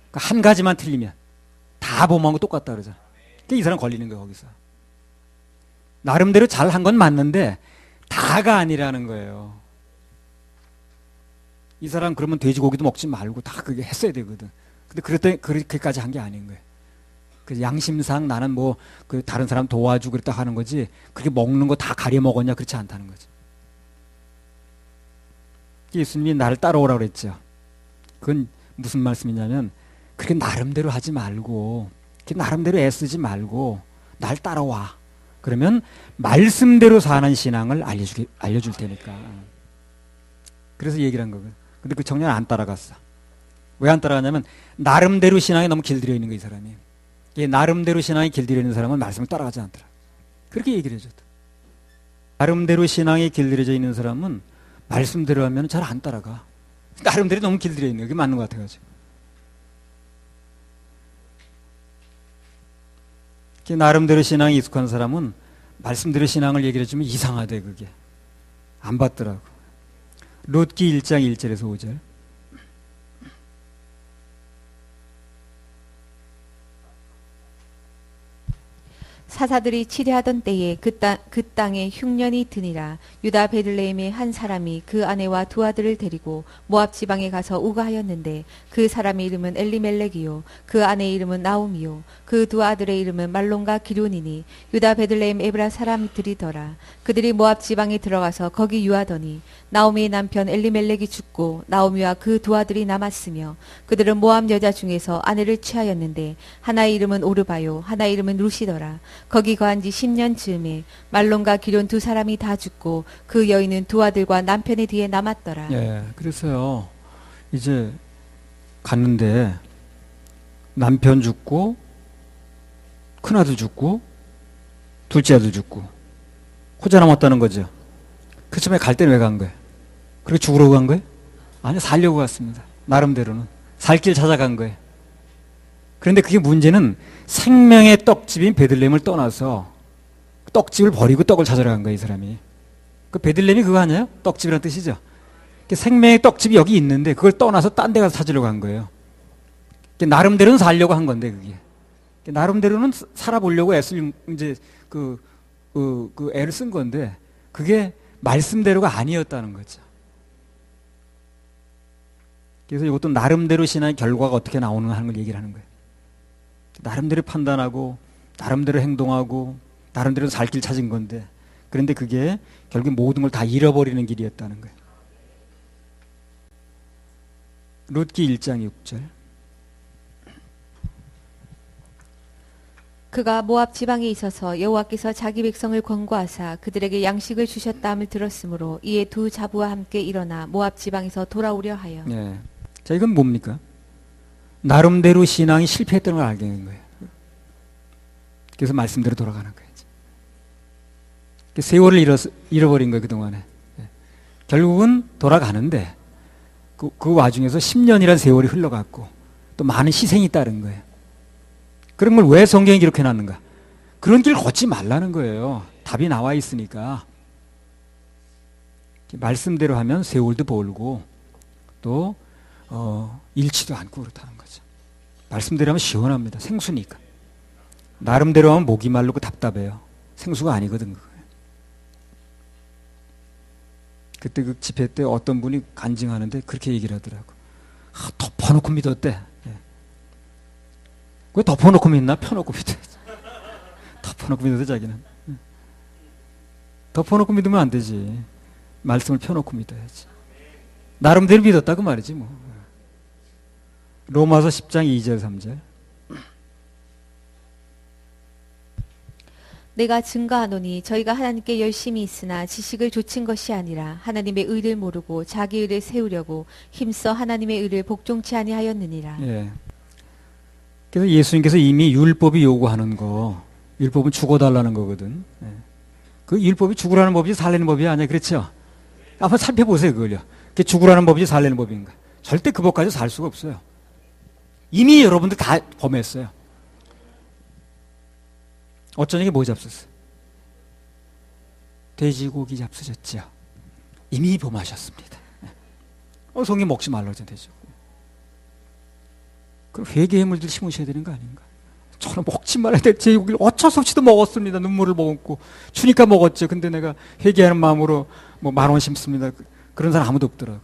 그러니까 한 가지만 틀리면 다 범하고 똑같다 그러잖아요. 그러니까 이 사람 걸리는 거예요, 거기서. 나름대로 잘한 건 맞는데 다가 아니라는 거예요. 이 사람 그러면 돼지고기도 먹지 말고 다 그게 했어야 되거든. 근데 그랬더니 그렇게까지 한 게 아닌 거예요. 그 양심상 나는 뭐 그 다른 사람 도와주고 그랬다 하는 거지 그렇게 먹는 거 다 가려 먹었냐 그렇지 않다는 거지. 예수님이 나를 따라오라고 그랬죠. 그건 무슨 말씀이냐면 그렇게 나름대로 하지 말고 그렇게 나름대로 애쓰지 말고 날 따라와. 그러면 말씀대로 사는 신앙을 알려줄 테니까. 그래서 얘기를 한 거거든. 근데 그 청년은 안 따라갔어. 왜 안 따라가냐면 나름대로 신앙이 너무 길들여 있는 거야, 이 사람이. 이 나름대로 신앙이 길들여 있는 사람은 말씀을 따라가지 않더라. 그렇게 얘기를 해줬다. 나름대로 신앙이 길들여져 있는 사람은 말씀대로 하면 잘 안 따라가. 나름대로 너무 길들여 있는 게 맞는 것 같아가지고. 나름대로 신앙이 익숙한 사람은 말씀대로 신앙을 얘기를 해주면 이상하대, 그게. 안 받더라고. 롯기 1장 1절에서 5절. 사사들이 치례하던 때에 그 땅에 흉년이 드니라. 유다 베들레헴의 한 사람이 그 아내와 두 아들을 데리고 모압 지방에 가서 우거하였는데 그 사람의 이름은 엘리멜렉이요 그 아내의 이름은 나옴이요 그 두 아들의 이름은 말론과 기럝이니 유다 베들레헴 에브라 사람들이더라. 그들이 모압 지방에 들어가서 거기 유하더니 나오미의 남편 엘리멜렉이 죽고 나오미와 그 두 아들이 남았으며 그들은 모압 여자 중에서 아내를 취하였는데 하나의 이름은 오르바요 하나의 이름은 루시더라. 거기 거한 지 10년 즈음에 말론과 기럝 두 사람이 다 죽고 그 여인은 두 아들과 남편의 뒤에 남았더라. 예, 그래서요 이제 갔는데 남편 죽고 큰아들 죽고 둘째 아들 죽고 혼자 남았다는 거죠. 그 처음에 갈 때는 왜 간 거예요? 그렇게 죽으려고 간 거예요? 아니요, 살려고 갔습니다. 나름대로는 살 길 찾아간 거예요. 그런데 그게 문제는 생명의 떡집인 베들레헴을 떠나서 떡집을 버리고 떡을 찾으러 간 거예요, 이 사람이. 그 베들레헴이 그거 아니에요? 떡집이라는 뜻이죠. 생명의 떡집이 여기 있는데 그걸 떠나서 딴 데 가서 찾으려고 한 거예요. 나름대로는 살려고 한 건데, 그게. 나름대로는 살아보려고 애를 이제 애를 쓴 건데, 그게 말씀대로가 아니었다는 거죠. 그래서 이것도 나름대로 신앙의 결과가 어떻게 나오는가 하는 걸 얘기를 하는 거예요. 나름대로 판단하고, 나름대로 행동하고, 나름대로 살 길 찾은 건데, 그런데 그게 결국 모든 걸 다 잃어버리는 길이었다는 거예요. 룻기 1장 6절. 그가 모압 지방에 있어서 여호와께서 자기 백성을 권고하사 그들에게 양식을 주셨다함을 들었으므로 이에 두 자부와 함께 일어나 모압 지방에서 돌아오려 하여. 네. 자, 이건 뭡니까? 나름대로 신앙이 실패했다는 걸 알게 된 거예요. 그래서 말씀대로 돌아가는 거예요. 세월을 잃어버린 거예요, 그동안에. 결국은 돌아가는데 그 와중에서 10년이라는 세월이 흘러갔고 또 많은 희생이 따른 거예요. 그런 걸 왜 성경에 기록해 놨는가? 그런 길 걷지 말라는 거예요. 답이 나와 있으니까. 말씀대로 하면 세월도 벌고 또 잃지도 않고 그렇다는 거죠. 말씀대로 하면 시원합니다. 생수니까. 나름대로 하면 목이 마르고 답답해요. 생수가 아니거든, 그거예요. 그때 그 집회 때 어떤 분이 간증하는데 그렇게 얘기를 하더라고. 덮어놓고 믿었대. 왜 덮어놓고 믿나? 펴놓고 믿어야지. 덮어놓고 믿어도 자기는. 덮어놓고 믿으면 안 되지. 말씀을 펴놓고 믿어야지. 나름대로 믿었다 그 말이지 뭐. 로마서 10장 2절 3절. 내가 증거하노니 저희가 하나님께 열심히 있으나 지식을 좇은 것이 아니라 하나님의 의를 모르고 자기 의를 세우려고 힘써 하나님의 의를 복종치 아니하였느니라. 예. 그래서 예수님께서 이미 율법이 요구하는 거, 율법은 죽어달라는 거거든. 예. 그 율법이 죽으라는 법이지 살리는 법이 아니야, 그렇죠? 한번 살펴보세요, 그걸요. 그게 죽으라는 법이지 살리는 법인가? 절대 그 법까지 살 수가 없어요. 이미 여러분들 다 범했어요. 어쩌니 뭐 잡수셨어요? 돼지고기 잡수셨죠? 이미 범하셨습니다. 성경 먹지 말라고 했잖아요, 돼지고기. 그럼 회개의 물들 심으셔야 되는 거 아닌가? 저는 먹지 말아야 될 돼지고기를 어쩔 수 없이도 먹었습니다. 눈물을 먹었고 주니까 먹었죠. 근데 내가 회개하는 마음으로 뭐 10,000원 심습니다. 그런 사람 아무도 없더라고.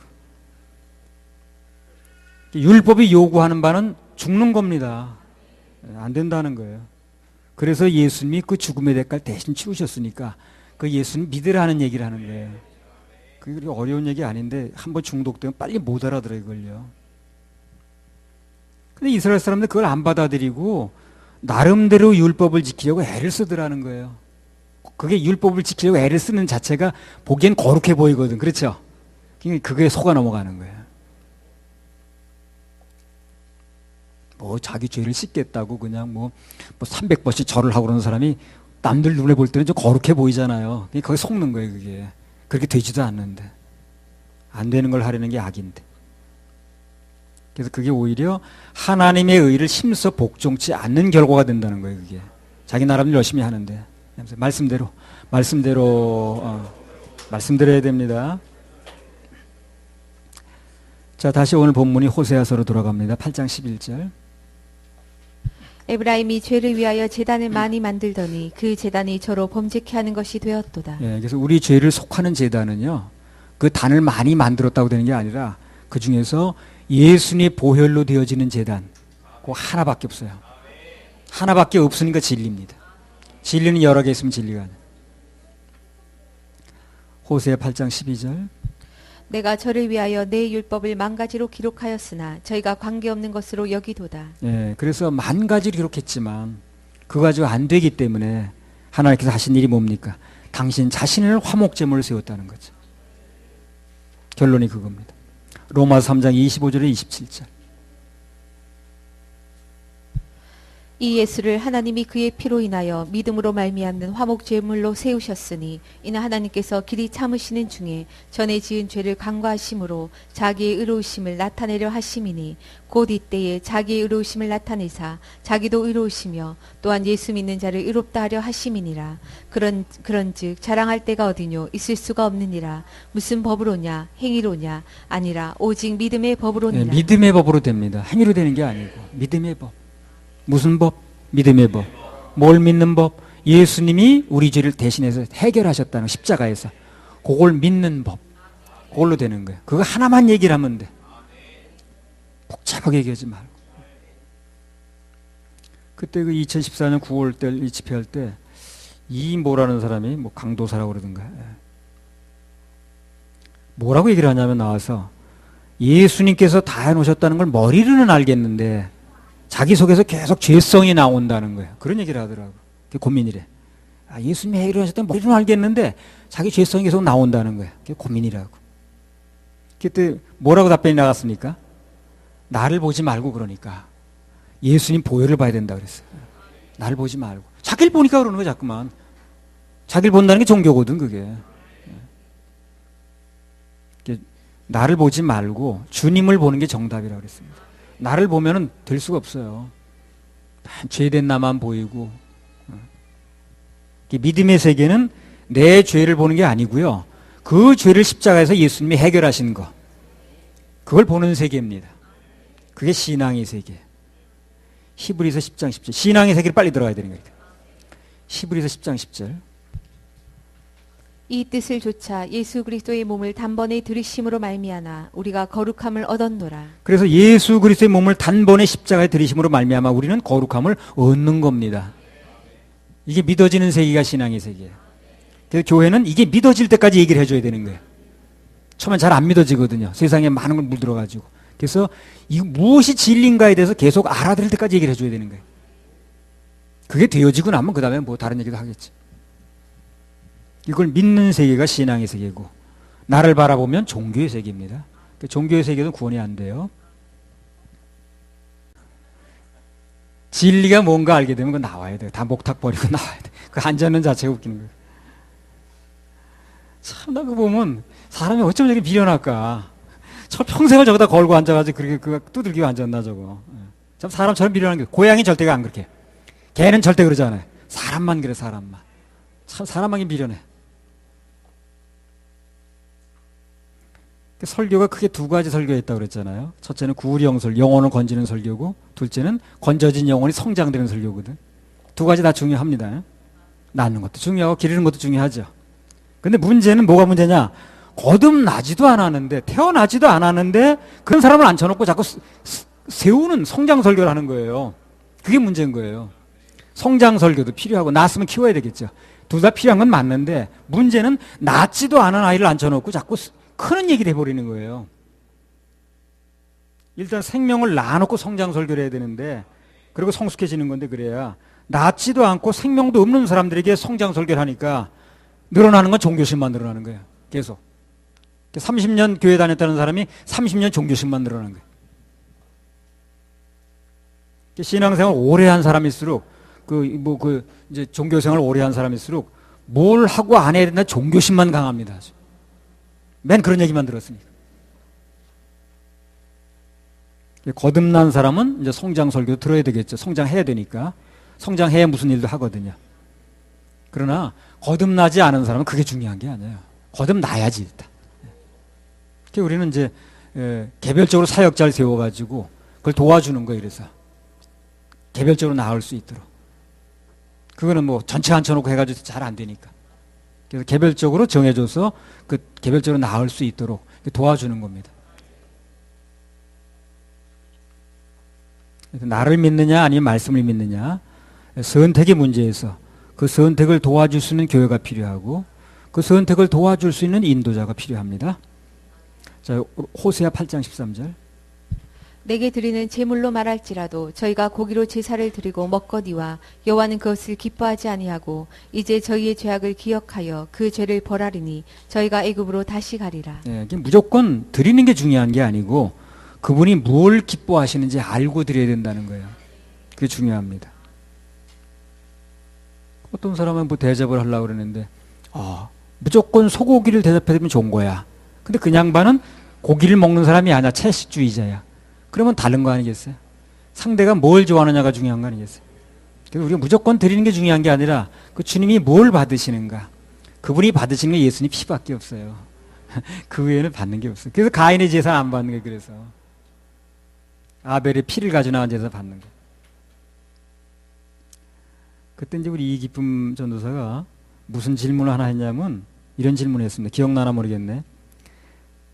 율법이 요구하는 바는 죽는 겁니다. 안 된다는 거예요. 그래서 예수님이 그 죽음의 대가를 대신 치우셨으니까 그 예수님 믿으라는 얘기를 하는 거예요. 그게 그렇게 어려운 얘기 아닌데 한번 중독되면 빨리 못 알아들어요, 그걸요. 근데 이스라엘 사람들 그걸 안 받아들이고 나름대로 율법을 지키려고 애를 쓰더라는 거예요. 그게 율법을 지키려고 애를 쓰는 자체가 보기엔 거룩해 보이거든. 그렇죠? 그게 속아 넘어가는 거예요. 뭐 자기 죄를 씻겠다고 그냥 뭐 300번씩 절을 하고 그러는 사람이 남들 눈에 볼 때는 좀 거룩해 보이잖아요. 거기 속는 거예요, 그게. 그렇게 되지도 않는데. 안 되는 걸 하려는 게 악인데. 그래서 그게 오히려 하나님의 의를 힘써 복종치 않는 결과가 된다는 거예요, 그게. 자기 나름대로 열심히 하는데. 말씀대로 해야 됩니다. 자, 다시 오늘 본문이 호세아서로 돌아갑니다. 8장 11절. 에브라임이 죄를 위하여 제단을 많이 만들더니 그 제단이 저로 범죄케 하는 것이 되었도다. 예, 그래서 우리 죄를 속하는 제단은요, 그 단을 많이 만들었다고 되는 게 아니라 그 중에서 예수님의 보혈로 되어지는 제단, 그 하나밖에 없어요. 하나밖에 없으니까 진리입니다. 진리는 여러 개 있으면 진리가 아니에요. 호세아 8장 12절. 내가 저를 위하여 내 율법을 10,000가지로 기록하였으나 저희가 관계없는 것으로 여기도다. 예, 그래서 10,000가지를 기록했지만 그거 가지고 안 되기 때문에 하나님께서 하신 일이 뭡니까? 당신 자신을 화목제물로 세웠다는 거죠. 결론이 그겁니다. 로마서 3장 25절에 27절. 이 예수를 하나님이 그의 피로 인하여 믿음으로 말미암는 화목 제물로 세우셨으니 이는 하나님께서 길이 참으시는 중에 전에 지은 죄를 간과하심으로 자기의 의로우심을 나타내려 하심이니 곧 이때에 자기의 의로우심을 나타내사 자기도 의로우시며 또한 예수 믿는 자를 의롭다 하려 하심이니라. 그런즉 자랑할 때가 어디뇨 있을 수가 없느니라. 무슨 법으로냐 행위로냐 아니라 오직 믿음의 법으로니라. 네, 믿음의 법으로 됩니다. 행위로 되는 게 아니고 믿음의 법. 무슨 법? 믿음의 법. 뭘 믿는 법? 예수님이 우리 죄를 대신해서 해결하셨다는 십자가에서. 그걸 믿는 법. 그걸로 되는 거예요. 그거 하나만 얘기를 하면 돼. 복잡하게 얘기하지 말고. 그때 그 2014년 9월 때 이 집회할 때 이모라는 사람이 뭐 강도사라고 그러던가. 뭐라고 얘기를 하냐면 나와서 예수님께서 다 해놓으셨다는 걸 머리로는 알겠는데 자기 속에서 계속 죄성이 나온다는 거예요. 그런 얘기를 하더라고. 그게 고민이래. 아, 예수님이 해결하셨다는 머리로는 알겠는데 자기 죄성이 계속 나온다는 거예요. 그게 고민이라고. 그때 뭐라고 답변이 나갔습니까? 나를 보지 말고 그러니까 예수님 보혈을 봐야 된다 그랬어요. 나를 보지 말고. 자기를 보니까 그러는 거야 자꾸만. 자기를 본다는 게 종교거든 그게. 나를 보지 말고 주님을 보는 게 정답이라고 그랬습니다. 나를 보면은 될 수가 없어요. 죄된 나만 보이고. 믿음의 세계는 내 죄를 보는 게 아니고요. 그 죄를 십자가에서 예수님이 해결하신 거. 그걸 보는 세계입니다. 그게 신앙의 세계. 히브리서 10장 10절. 신앙의 세계를 빨리 들어가야 되는 거니까. 히브리서 10장 10절. 이 뜻을 조차 예수 그리스도의 몸을 단번에 들이심으로 말미암아 우리가 거룩함을 얻었노라. 그래서 예수 그리스도의 몸을 단번에 십자가에 들이심으로 말미암아 우리는 거룩함을 얻는 겁니다. 이게 믿어지는 세계가 신앙의 세계예요. 그래서 교회는 이게 믿어질 때까지 얘기를 해줘야 되는 거예요. 처음엔 잘 안 믿어지거든요. 세상에 많은 걸 물들어가지고. 그래서 이 무엇이 진리인가에 대해서 계속 알아들을 때까지 얘기를 해줘야 되는 거예요. 그게 되어지고 나면 그 다음에 뭐 다른 얘기도 하겠지. 이걸 믿는 세계가 신앙의 세계고 나를 바라보면 종교의 세계입니다. 종교의 세계는 구원이 안 돼요. 진리가 뭔가 알게 되면 그거 나와야 돼요. 다 목탁 버리고 나와야 돼. 그 앉아있는 자체가 웃기는 거예요. 참, 나 그거 보면 사람이 어쩜 저렇게 미련할까. 저 평생을 저기다 걸고 앉아가지고 그렇게 그거 두들기고 앉았나 저거. 참 사람처럼 미련한 게 고양이 절대가 안 그렇게. 개는 절대 그러지 않아요. 사람만 그래 사람만. 참 사람만 미련해. 설교가 크게 두 가지 설교했다고 그랬잖아요. 첫째는 구리영설, 영혼을 건지는 설교고 둘째는 건져진 영혼이 성장되는 설교거든. 두 가지 다 중요합니다. 낳는 것도 중요하고 기르는 것도 중요하죠. 근데 문제는 뭐가 문제냐? 거듭나지도 않았는데 태어나지도 않았는데 그런 사람을 앉혀놓고 자꾸 세우는 성장 설교를 하는 거예요. 그게 문제인 거예요. 성장 설교도 필요하고 낳았으면 키워야 되겠죠. 둘 다 필요한 건 맞는데 문제는 낳지도 않은 아이를 앉혀놓고 자꾸 크는 얘기를 해버리는 거예요. 일단 생명을 낳아놓고 성장 설교를 해야 되는데 그리고 성숙해지는 건데 그래야 낳지도 않고 생명도 없는 사람들에게 성장 설교를 하니까 늘어나는 건 종교심만 늘어나는 거예요. 계속 30년 교회 다녔다는 사람이 30년 종교심만 늘어나는 거예요. 신앙생활 오래 한 사람일수록 이제 종교생활 오래 한 사람일수록 뭘 하고 안 해야 된다 종교심만 강합니다. 맨 그런 얘기만 들었으니까. 거듭난 사람은 이제 성장 설교 들어야 되겠죠. 성장해야 되니까. 성장해야 무슨 일도 하거든요. 그러나 거듭나지 않은 사람은 그게 중요한 게 아니에요. 거듭나야지 일단. 그래서 우리는 이제 개별적으로 사역자를 세워가지고 그걸 도와주는 거예요. 이래서 개별적으로 나을 수 있도록. 그거는 뭐 전체 앉혀놓고 해가지고 잘 안 되니까. 그래서 개별적으로 정해줘서 그 개별적으로 나을 수 있도록 도와주는 겁니다. 나를 믿느냐 아니면 말씀을 믿느냐 선택의 문제에서 그 선택을 도와줄 수 있는 교회가 필요하고 그 선택을 도와줄 수 있는 인도자가 필요합니다. 자, 호세아 8장 13절. 내게 드리는 제물로 말할지라도 저희가 고기로 제사를 드리고 먹거니와 여호와는 그것을 기뻐하지 아니하고 이제 저희의 죄악을 기억하여 그 죄를 벌하리니 저희가 애굽으로 다시 가리라. 네, 무조건 드리는 게 중요한 게 아니고 그분이 뭘 기뻐하시는지 알고 드려야 된다는 거예요. 그게 중요합니다. 어떤 사람은 뭐 대접을 하려고 그러는데, 무조건 소고기를 대접해주면 좋은 거야. 근데 그 양반은 고기를 먹는 사람이 아니야. 채식주의자야. 그러면 다른 거 아니겠어요? 상대가 뭘 좋아하느냐가 중요한 거 아니겠어요? 그래서 우리가 무조건 드리는 게 중요한 게 아니라 그 주님이 뭘 받으시는가. 그분이 받으시는 게 예수님 피밖에 없어요. 그 외에는 받는 게 없어요. 그래서 가인의 제사 안 받는 게 그래서. 아벨의 피를 가지고 나온 제사 받는 거. 그때 이제 우리 이기쁨 전도사가 무슨 질문을 하나 했냐면 이런 질문을 했습니다. 기억나나 모르겠네.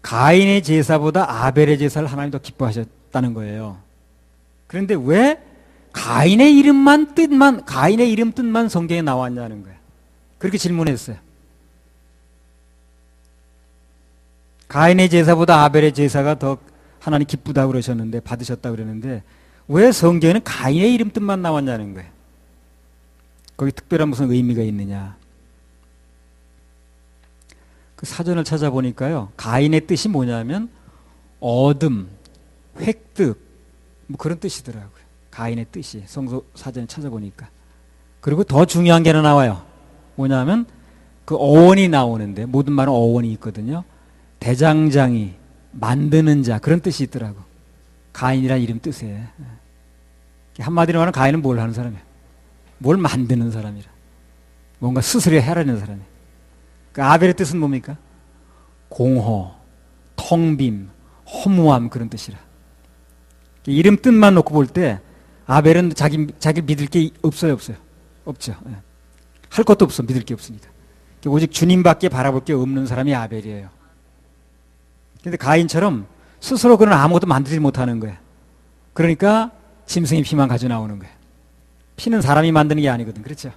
가인의 제사보다 아벨의 제사를 하나님 더 기뻐하셨다는 거예요. 그런데 왜 가인의 가인의 이름 뜻만 성경에 나왔냐는 거예요. 그렇게 질문했어요. 가인의 제사보다 아벨의 제사가 더 하나님 기쁘다고 그러셨는데, 받으셨다고 그러는데, 왜 성경에는 가인의 이름 뜻만 나왔냐는 거예요. 거기 특별한 무슨 의미가 있느냐. 그 사전을 찾아보니까요, 가인의 뜻이 뭐냐면, 얻음, 획득, 뭐 그런 뜻이더라고요. 가인의 뜻이. 성서 사전을 찾아보니까. 그리고 더 중요한 게 하나 나와요. 뭐냐면, 그 어원이 나오는데, 모든 말은 어원이 있거든요. 대장장이, 만드는 자, 그런 뜻이 있더라고. 가인이라는 이름 뜻에. 한마디로 말하면 가인은 뭘 하는 사람이야? 뭘 만드는 사람이라. 뭔가 스스로 해라는 사람이야. 그 아벨의 뜻은 뭡니까? 공허, 텅빔, 허무함, 그런 뜻이라. 이름 뜻만 놓고 볼 때 아벨은 자기 믿을 게 없어요? 없죠. 할 것도 없어. 믿을 게 없으니까. 오직 주님밖에 바라볼 게 없는 사람이 아벨이에요. 근데 가인처럼 스스로 그런 아무것도 만들지 못하는 거야. 그러니까 짐승의 피만 가져 나오는 거야. 피는 사람이 만드는 게 아니거든. 그렇죠?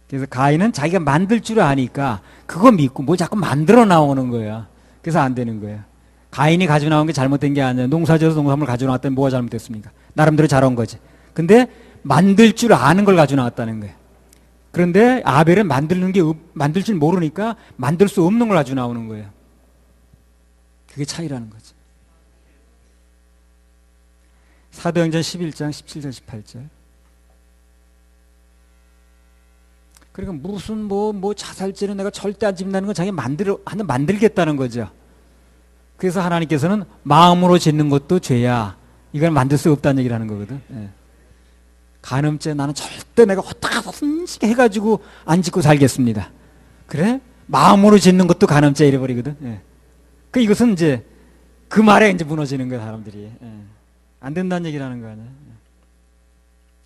그래서 가인은 자기가 만들 줄 아니까 그거 믿고 뭐 자꾸 만들어 나오는 거야. 그래서 안 되는 거야. 가인이 가져 나온 게 잘못된 게 아니야. 농사지어서 농산물 가져 나왔더니 뭐가 잘못됐습니까? 나름대로 잘한 거지. 근데 만들 줄 아는 걸 가져 나왔다는 거야. 그런데 아벨은 만들 줄 모르니까 만들 수 없는 걸 가져 나오는 거예요. 그게 차이라는 거지. 사도행전 11장 17절 18절. 그러니까 무슨 뭐 자살죄는 내가 절대 안 짓는다는 건 자기 만들겠다는 거죠. 그래서 하나님께서는 마음으로 짓는 것도 죄야. 이걸 만들 수 없다는 얘기를 하는 거거든. 예. 간음죄 나는 절대 내가 어떻게 해가지고 안 짓고 살겠습니다. 그래? 마음으로 짓는 것도 간음죄 이래버리거든. 예. 그 이것은 이제 그 말에 이제 무너지는 거야 사람들이. 예. 안 된다는 얘기를 하는 거 아니야.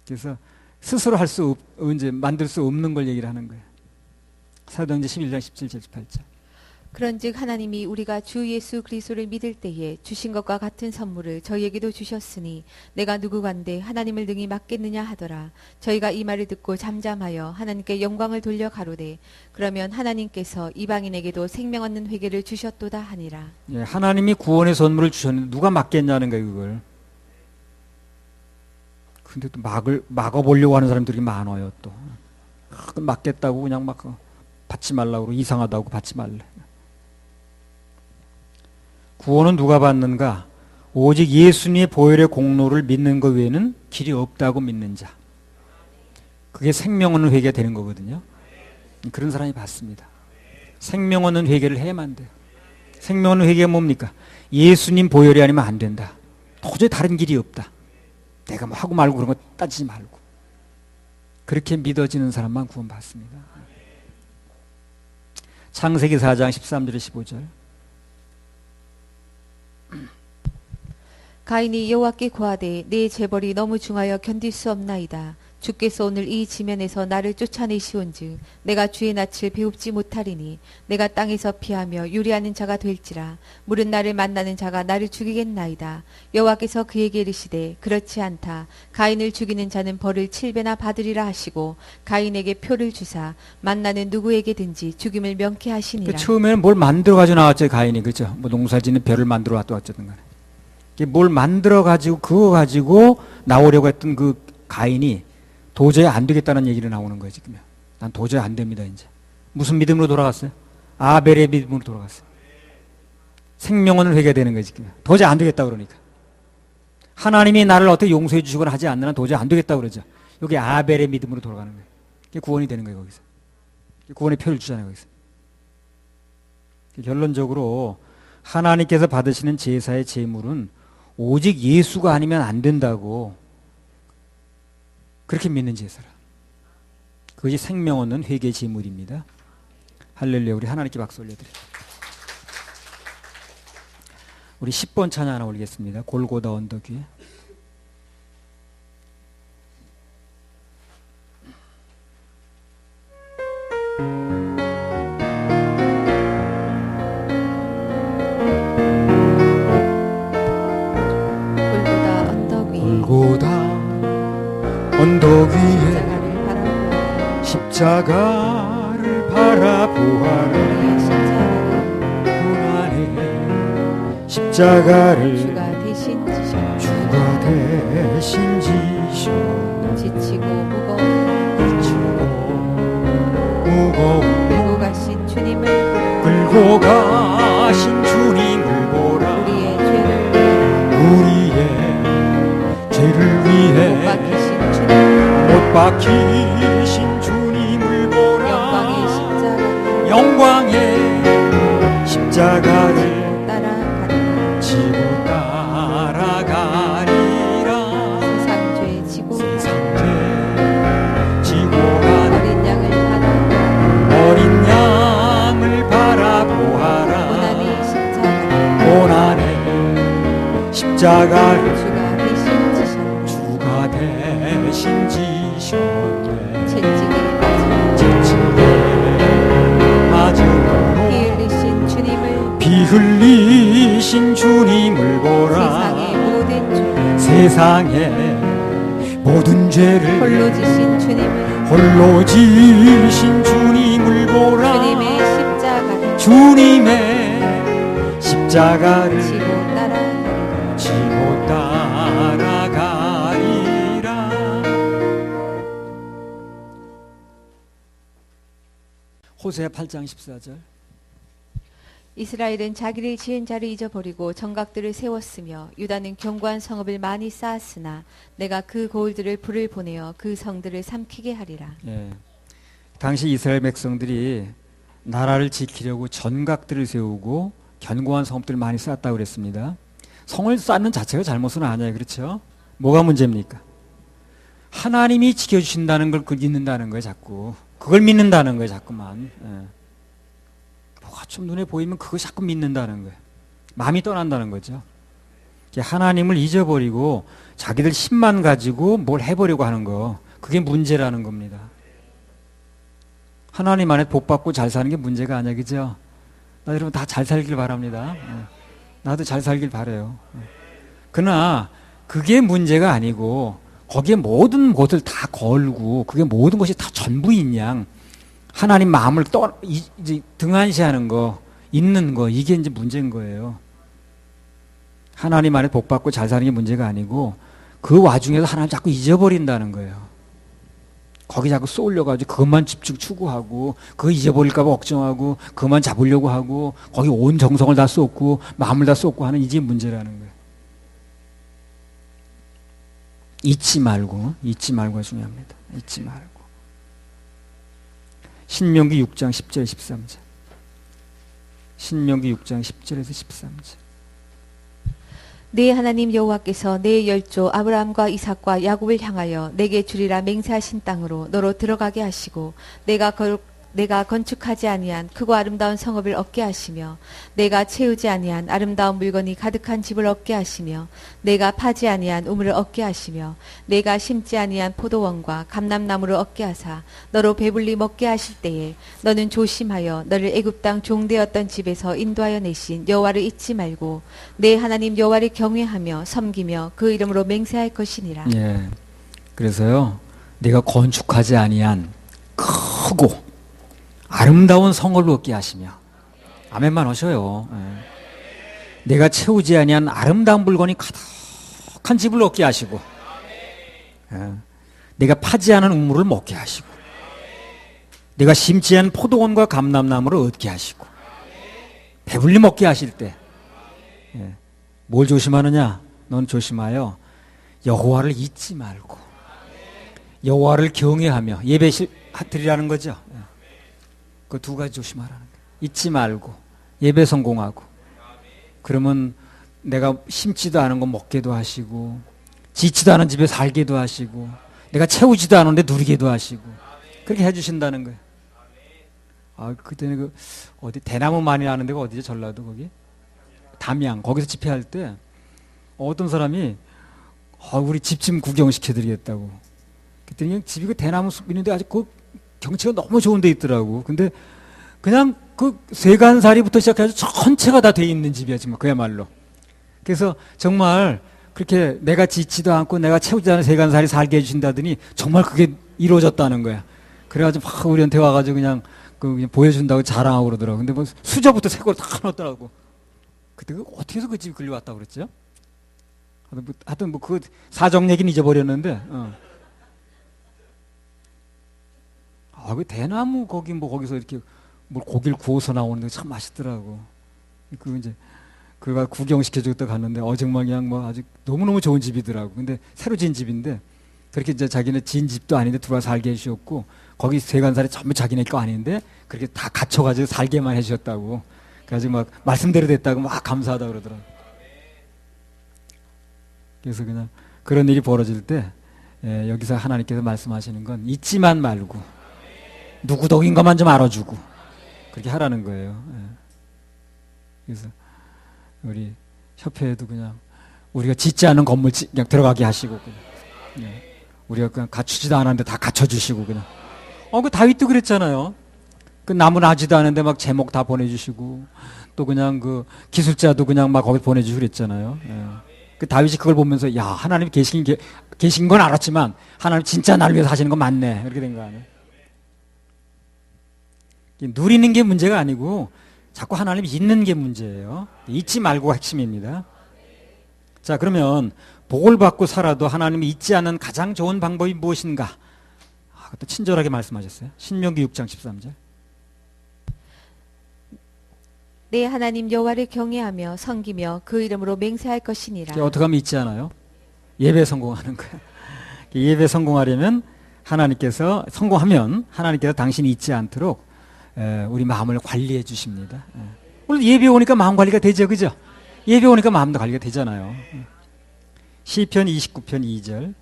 그래서 스스로 이제 만들 수 없는 걸 얘기를 하는 거야. 사도행전 11장 17절 18절. 그런즉 하나님이 우리가 주 예수 그리스도를 믿을 때에 주신 것과 같은 선물을 저희에게도 주셨으니 내가 누구간데 하나님을 능히 맡겠느냐 하더라. 저희가 이 말을 듣고 잠잠하여 하나님께 영광을 돌려 가로되 그러면 하나님께서 이방인에게도 생명 얻는 회개를 주셨도다 하니라. 예, 하나님이 구원의 선물을 주셨는데 누가 맡겠냐는 거예요 그걸. 근데 또 막아보려고 하는 사람들이 많아요 또. 맡겠다고 그냥 막 받지 말라고 그러고 이상하다고 받지 말래. 구원은 누가 받는가? 오직 예수님의 보혈의 공로를 믿는 것 외에는 길이 없다고 믿는 자. 그게 생명 얻는 회개가 되는 거거든요. 그런 사람이 받습니다. 생명 얻는 회개를 해야만 돼요. 생명 얻는 회개가 뭡니까? 예수님 보혈이 아니면 안 된다. 도저히 다른 길이 없다. 내가 뭐 하고 말고 그런 거 따지지 말고. 그렇게 믿어지는 사람만 구원받습니다. 창세기 4장 13절 15절. 가인이 여호와께 고하되 내 재벌이 너무 중하여 견딜 수 없나이다. 주께서 오늘 이 지면에서 나를 쫓아내시온즉 내가 주의 낯을 배웁지 못하리니 내가 땅에서 피하며 유리하는 자가 될지라. 물은 나를 만나는 자가 나를 죽이겠나이다. 여호와께서 그에게 이르시되 그렇지 않다. 가인을 죽이는 자는 벌을 7배나 받으리라 하시고 가인에게 표를 주사 만나는 누구에게든지 죽임을 명케 하시니라. 처음에는 뭘 만들어 가지고 나왔죠 가인이. 그렇죠? 뭐 농사짓는 벼를 만들어 왔다 어쨌든 간에. 뭘 만들어 가지고 그거 가지고 나오려고 했던 그 가인이 도저히 안 되겠다는 얘기를 나오는 거예요 지금. 난 도저히 안 됩니다 이제. 무슨 믿음으로 돌아갔어요? 아벨의 믿음으로 돌아갔어요. 생명원을 회개해야 되는 거예요 지금. 도저히 안 되겠다 그러니까. 하나님이 나를 어떻게 용서해 주시거나 하지 않는 한 도저히 안 되겠다 그러죠. 여기 아벨의 믿음으로 돌아가는 거예요. 그게 구원이 되는 거예요, 거기서. 구원의 표를 주잖아요, 거기서. 결론적으로 하나님께서 받으시는 제사의 제물은 오직 예수가 아니면 안 된다고 그렇게 믿는 제사라. 그것이 생명 얻는 회개 제물입니다. 할렐루야. 우리 하나님께 박수 올려드립니다. 우리 10번 찬양 하나 올리겠습니다. 골고다 언덕 위에. 골고다 언덕 위에 십자가를 바라보아라. 고난의 십자가를 주가 대신 지셨네. 주가 대신 지셨네. 지치고 무거운 끌고 가신 주님을 끌고 가신 주님을 보라. 우리의 죄를 위해 못 박히신 주님을 보라. 영광의 십자가를 따라가리라. 지고 따라가리라. 세상죄 지고 간 어린 양을 바라보아라. 고난의 십자가를 주가 대신 지셨네. 채찍에 맞음으로 피 흘리신 주님을 보라. 세상의 모든 죄를 홀로 지신 주님을 보라. 주님의 십자가를 지고 따라가리라. 호세아 8장 14절. 이스라엘은 자기를 지은 자를 잊어버리고 정각들을 세웠으며 유다는 견고한 성읍을 많이 쌓았으나 내가 그 고을들을 불을 보내어 그 성들을 삼키게 하리라. 예. 당시 이스라엘 백성들이 나라를 지키려고 전각들을 세우고 견고한 성읍들을 많이 쌓았다고 그랬습니다. 성을 쌓는 자체가 잘못은 아니에요. 그렇죠? 뭐가 문제입니까? 하나님이 지켜주신다는 걸 믿는다는 거예요. 자꾸 그걸 믿는다는 거예요. 자꾸만. 예. 뭐가 좀 눈에 보이면 그거 자꾸 믿는다는 거예요. 마음이 떠난다는 거죠. 하나님을 잊어버리고 자기들 힘만 가지고 뭘 해보려고 하는 거, 그게 문제라는 겁니다. 하나님 안에 복 받고 잘 사는 게 문제가 아니야, 그죠? 나 여러분 다 잘 살길 바랍니다. 나도 잘 살길 바라요. 그러나 그게 문제가 아니고 거기에 모든 것을 다 걸고 그게 모든 것이 다 전부인 양 하나님 마음을 이제 등한시하는 거, 있는 거, 이게 이제 문제인 거예요. 하나님 안에 복 받고 잘 사는 게 문제가 아니고 그 와중에서 하나님 자꾸 잊어버린다는 거예요. 거기 자꾸 쏠려가지고 그것만 집중 추구하고 그거 잊어버릴까 봐 걱정하고 그것만 잡으려고 하고 거기 온 정성을 다 쏟고 마음을 다 쏟고 하는 이게 문제라는 거예요. 잊지 말고가 중요합니다. 잊지 말고. 신명기 6장 10절 13절. 신명기 6장 10절에서 13절. 네 하나님 여호와께서 내 열조 아브라함과 이삭과 야곱을 향하여 내게 주리라 맹세하신 땅으로 너로 들어가게 하시고 내가 건축하지 아니한 크고 아름다운 성읍을 얻게 하시며 내가 채우지 아니한 아름다운 물건이 가득한 집을 얻게 하시며 내가 파지 아니한 우물을 얻게 하시며 내가 심지 아니한 포도원과 감람나무를 얻게 하사 너로 배불리 먹게 하실 때에 너는 조심하여 너를 애굽 땅 종되었던 집에서 인도하여 내신 여호와를 잊지 말고 내 하나님 여호와를 경외하며 섬기며 그 이름으로 맹세할 것이니라. 예. 그래서요, 내가 건축하지 아니한 크고 아름다운 성을 얻게 하시며, 아멘만 하셔요. 예. 내가 채우지 아니한 아름다운 물건이 가득한 집을 얻게 하시고, 예. 내가 파지 않은 우물을 먹게 하시고, 내가 심지 않은 포도원과 감람나무를 얻게 하시고, 배불리 먹게 하실 때, 예. 뭘 조심하느냐? 넌 조심하여 여호와를 잊지 말고 여호와를 경외하며 예배 드리라는 거죠. 그 두 가지 조심하라는 거예요. 잊지 말고 예배 성공하고, 그러면 내가 심지도 않은 거 먹게도 하시고, 지치도 않은 집에 살게도 하시고, 내가 채우지도 않은데 누리게도 하시고, 그렇게 해주신다는 거예요. 아, 그때는 그 어디 대나무 많이 나는 데가 어디죠? 전라도 거기 담양, 거기서 집회할 때 어떤 사람이 우리 집 좀 구경시켜드리겠다고. 그랬더니 집이 그 대나무 숲 있는데 아주 그 경치가 너무 좋은 데 있더라고. 근데 그냥 그 세간살이부터 시작해서 전체가 다 돼 있는 집이야 정말, 그야말로. 그래서 정말 그렇게 내가 지치도 않고 내가 채우지 않은 세간살이 살게 해주신다더니 정말 그게 이루어졌다는 거야. 그래가지고 막 우리한테 와가지고 그냥 그냥 보여준다고 자랑하고 그러더라고. 근데 뭐 수저부터 새 걸 다 넣었더라고. 그때 어떻게 해서 그 집이 끌려왔다고 그랬죠? 하여튼 뭐 그 사정 얘기는 잊어버렸는데, 그 대나무 거기 뭐 거기서 이렇게 뭐 고기를 구워서 나오는 게 참 맛있더라고. 그 이제 그가 구경시켜주겠다 갔는데 정말 그냥 뭐 아주 너무너무 좋은 집이더라고. 근데 새로 지은 집인데 그렇게 이제 자기네 지은 집도 아닌데 들어와 살게 해주셨고, 거기 세간살이 전부 자기네 거 아닌데 그렇게 다 갖춰가지고 살게만 해주셨다고. 그래가지고 막 말씀대로 됐다고 막 감사하다 그러더라고. 그래서 그냥 그런 일이 벌어질 때 여기서 하나님께서 말씀하시는 건 잊지만 말고 누구 덕인 것만 좀 알아주고 그렇게 하라는 거예요. 그래서 우리 협회에도 그냥 우리가 짓지 않은 건물 그냥 들어가게 하시고, 그냥 우리가 그냥 갖추지도 않았는데 다 갖춰주시고, 그냥 그 다윗도 그랬잖아요. 그 나무 나지도 않은데 막 제목 다 보내주시고, 또 그냥 그 기술자도 그냥 막 거기 보내주시고 그랬잖아요. 그 다윗이 그걸 보면서 야, 하나님 계신 건 알았지만 하나님 진짜 나를 위해서 하시는 건 맞네, 이렇게 된 거 아니에요. 누리는 게 문제가 아니고 자꾸 하나님 잊는 게 문제예요. 잊지 말고가 핵심입니다. 자, 그러면 복을 받고 살아도 하나님이 잊지 않는 가장 좋은 방법이 무엇인가? 또 친절하게 말씀하셨어요. 신명기 6장 13절. 내 하나님 여호와를 경외하며 섬기며 그 이름으로 맹세할 것이니라. 어떻게 하면 잊지 않아요? 예배 성공하는 거예요. 예배 성공하려면 성공하면 하나님께서 당신이 잊지 않도록 우리 마음을 관리해 주십니다. 오늘 예배 오니까 마음 관리가 되죠, 그죠? 예배 오니까 마음도 관리가 되잖아요. 시편 29편 2절.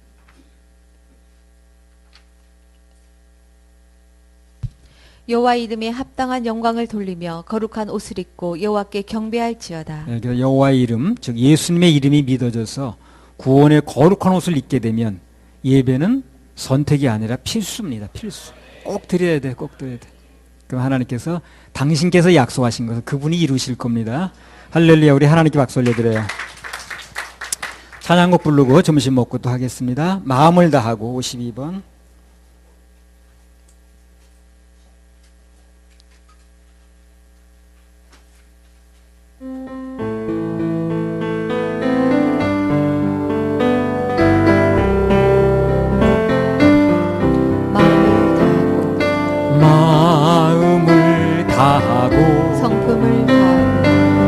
여호와 이름에 합당한 영광을 돌리며 거룩한 옷을 입고 여호와께 경배할지어다. 여호와의 이름, 즉 예수님의 이름이 믿어져서 구원의 거룩한 옷을 입게 되면 예배는 선택이 아니라 필수입니다. 필수. 꼭 드려야 돼, 꼭 드려야 돼. 그럼 하나님께서 당신께서 약속하신 것을 그분이 이루실 겁니다. 할렐루야. 우리 하나님께 박수 올려드려요. 찬양곡 부르고 점심 먹고 또 하겠습니다. 마음을 다하고 52번.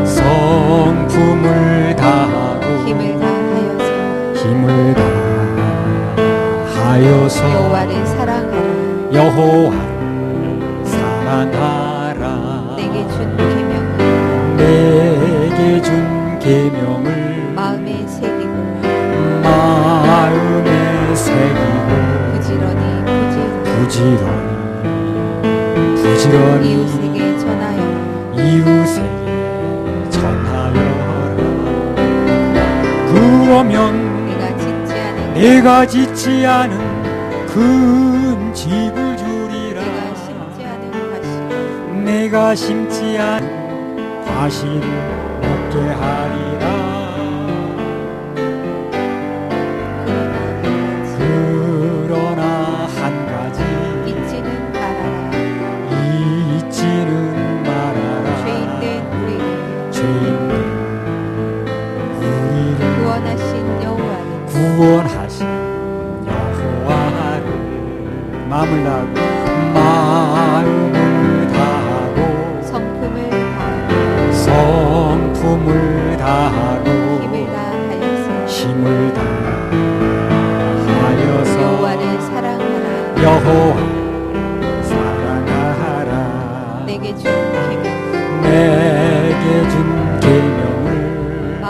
성품을 다하고 힘을 다하여서 여호와를 사랑하라. 내게 준 계명을 마음에 새기고 부지런히 이웃에게 전하여라. 그러면 내가 짓지 않은 큰 집을 주리라. 내가 심지 않은 과실을 얻게 하리라. 그러나 한 가지 잊지는 말아라. 죄인된 우리를 구원하신 여호와를 마음을 다하고 성품을 다하고 힘을 다하여서 여호와를 사랑하라. 여호와 사랑하라. 내게 준 계명 내게 준 계명을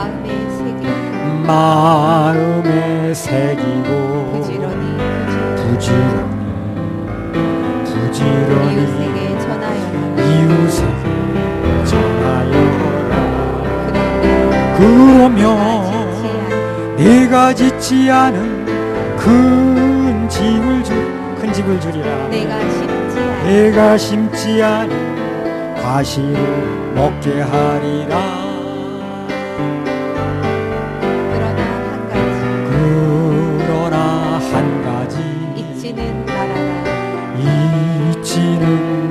마음에 새기고 부지런히 이웃에게 전하여라. 이웃에게 전하여라. 그러면 내가 짓지 않은 큰 집을 주리라. 내가 심지 않은 과실을 먹게 하리라. 그러나 한 가지 잊지는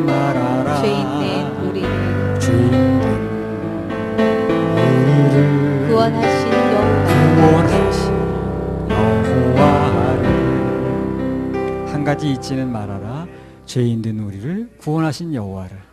말아라. 죄인된 우리를 구원하신 여호와를 한 가지 잊지는 말아라. 죄인된 우리를 구원하신 여호와를.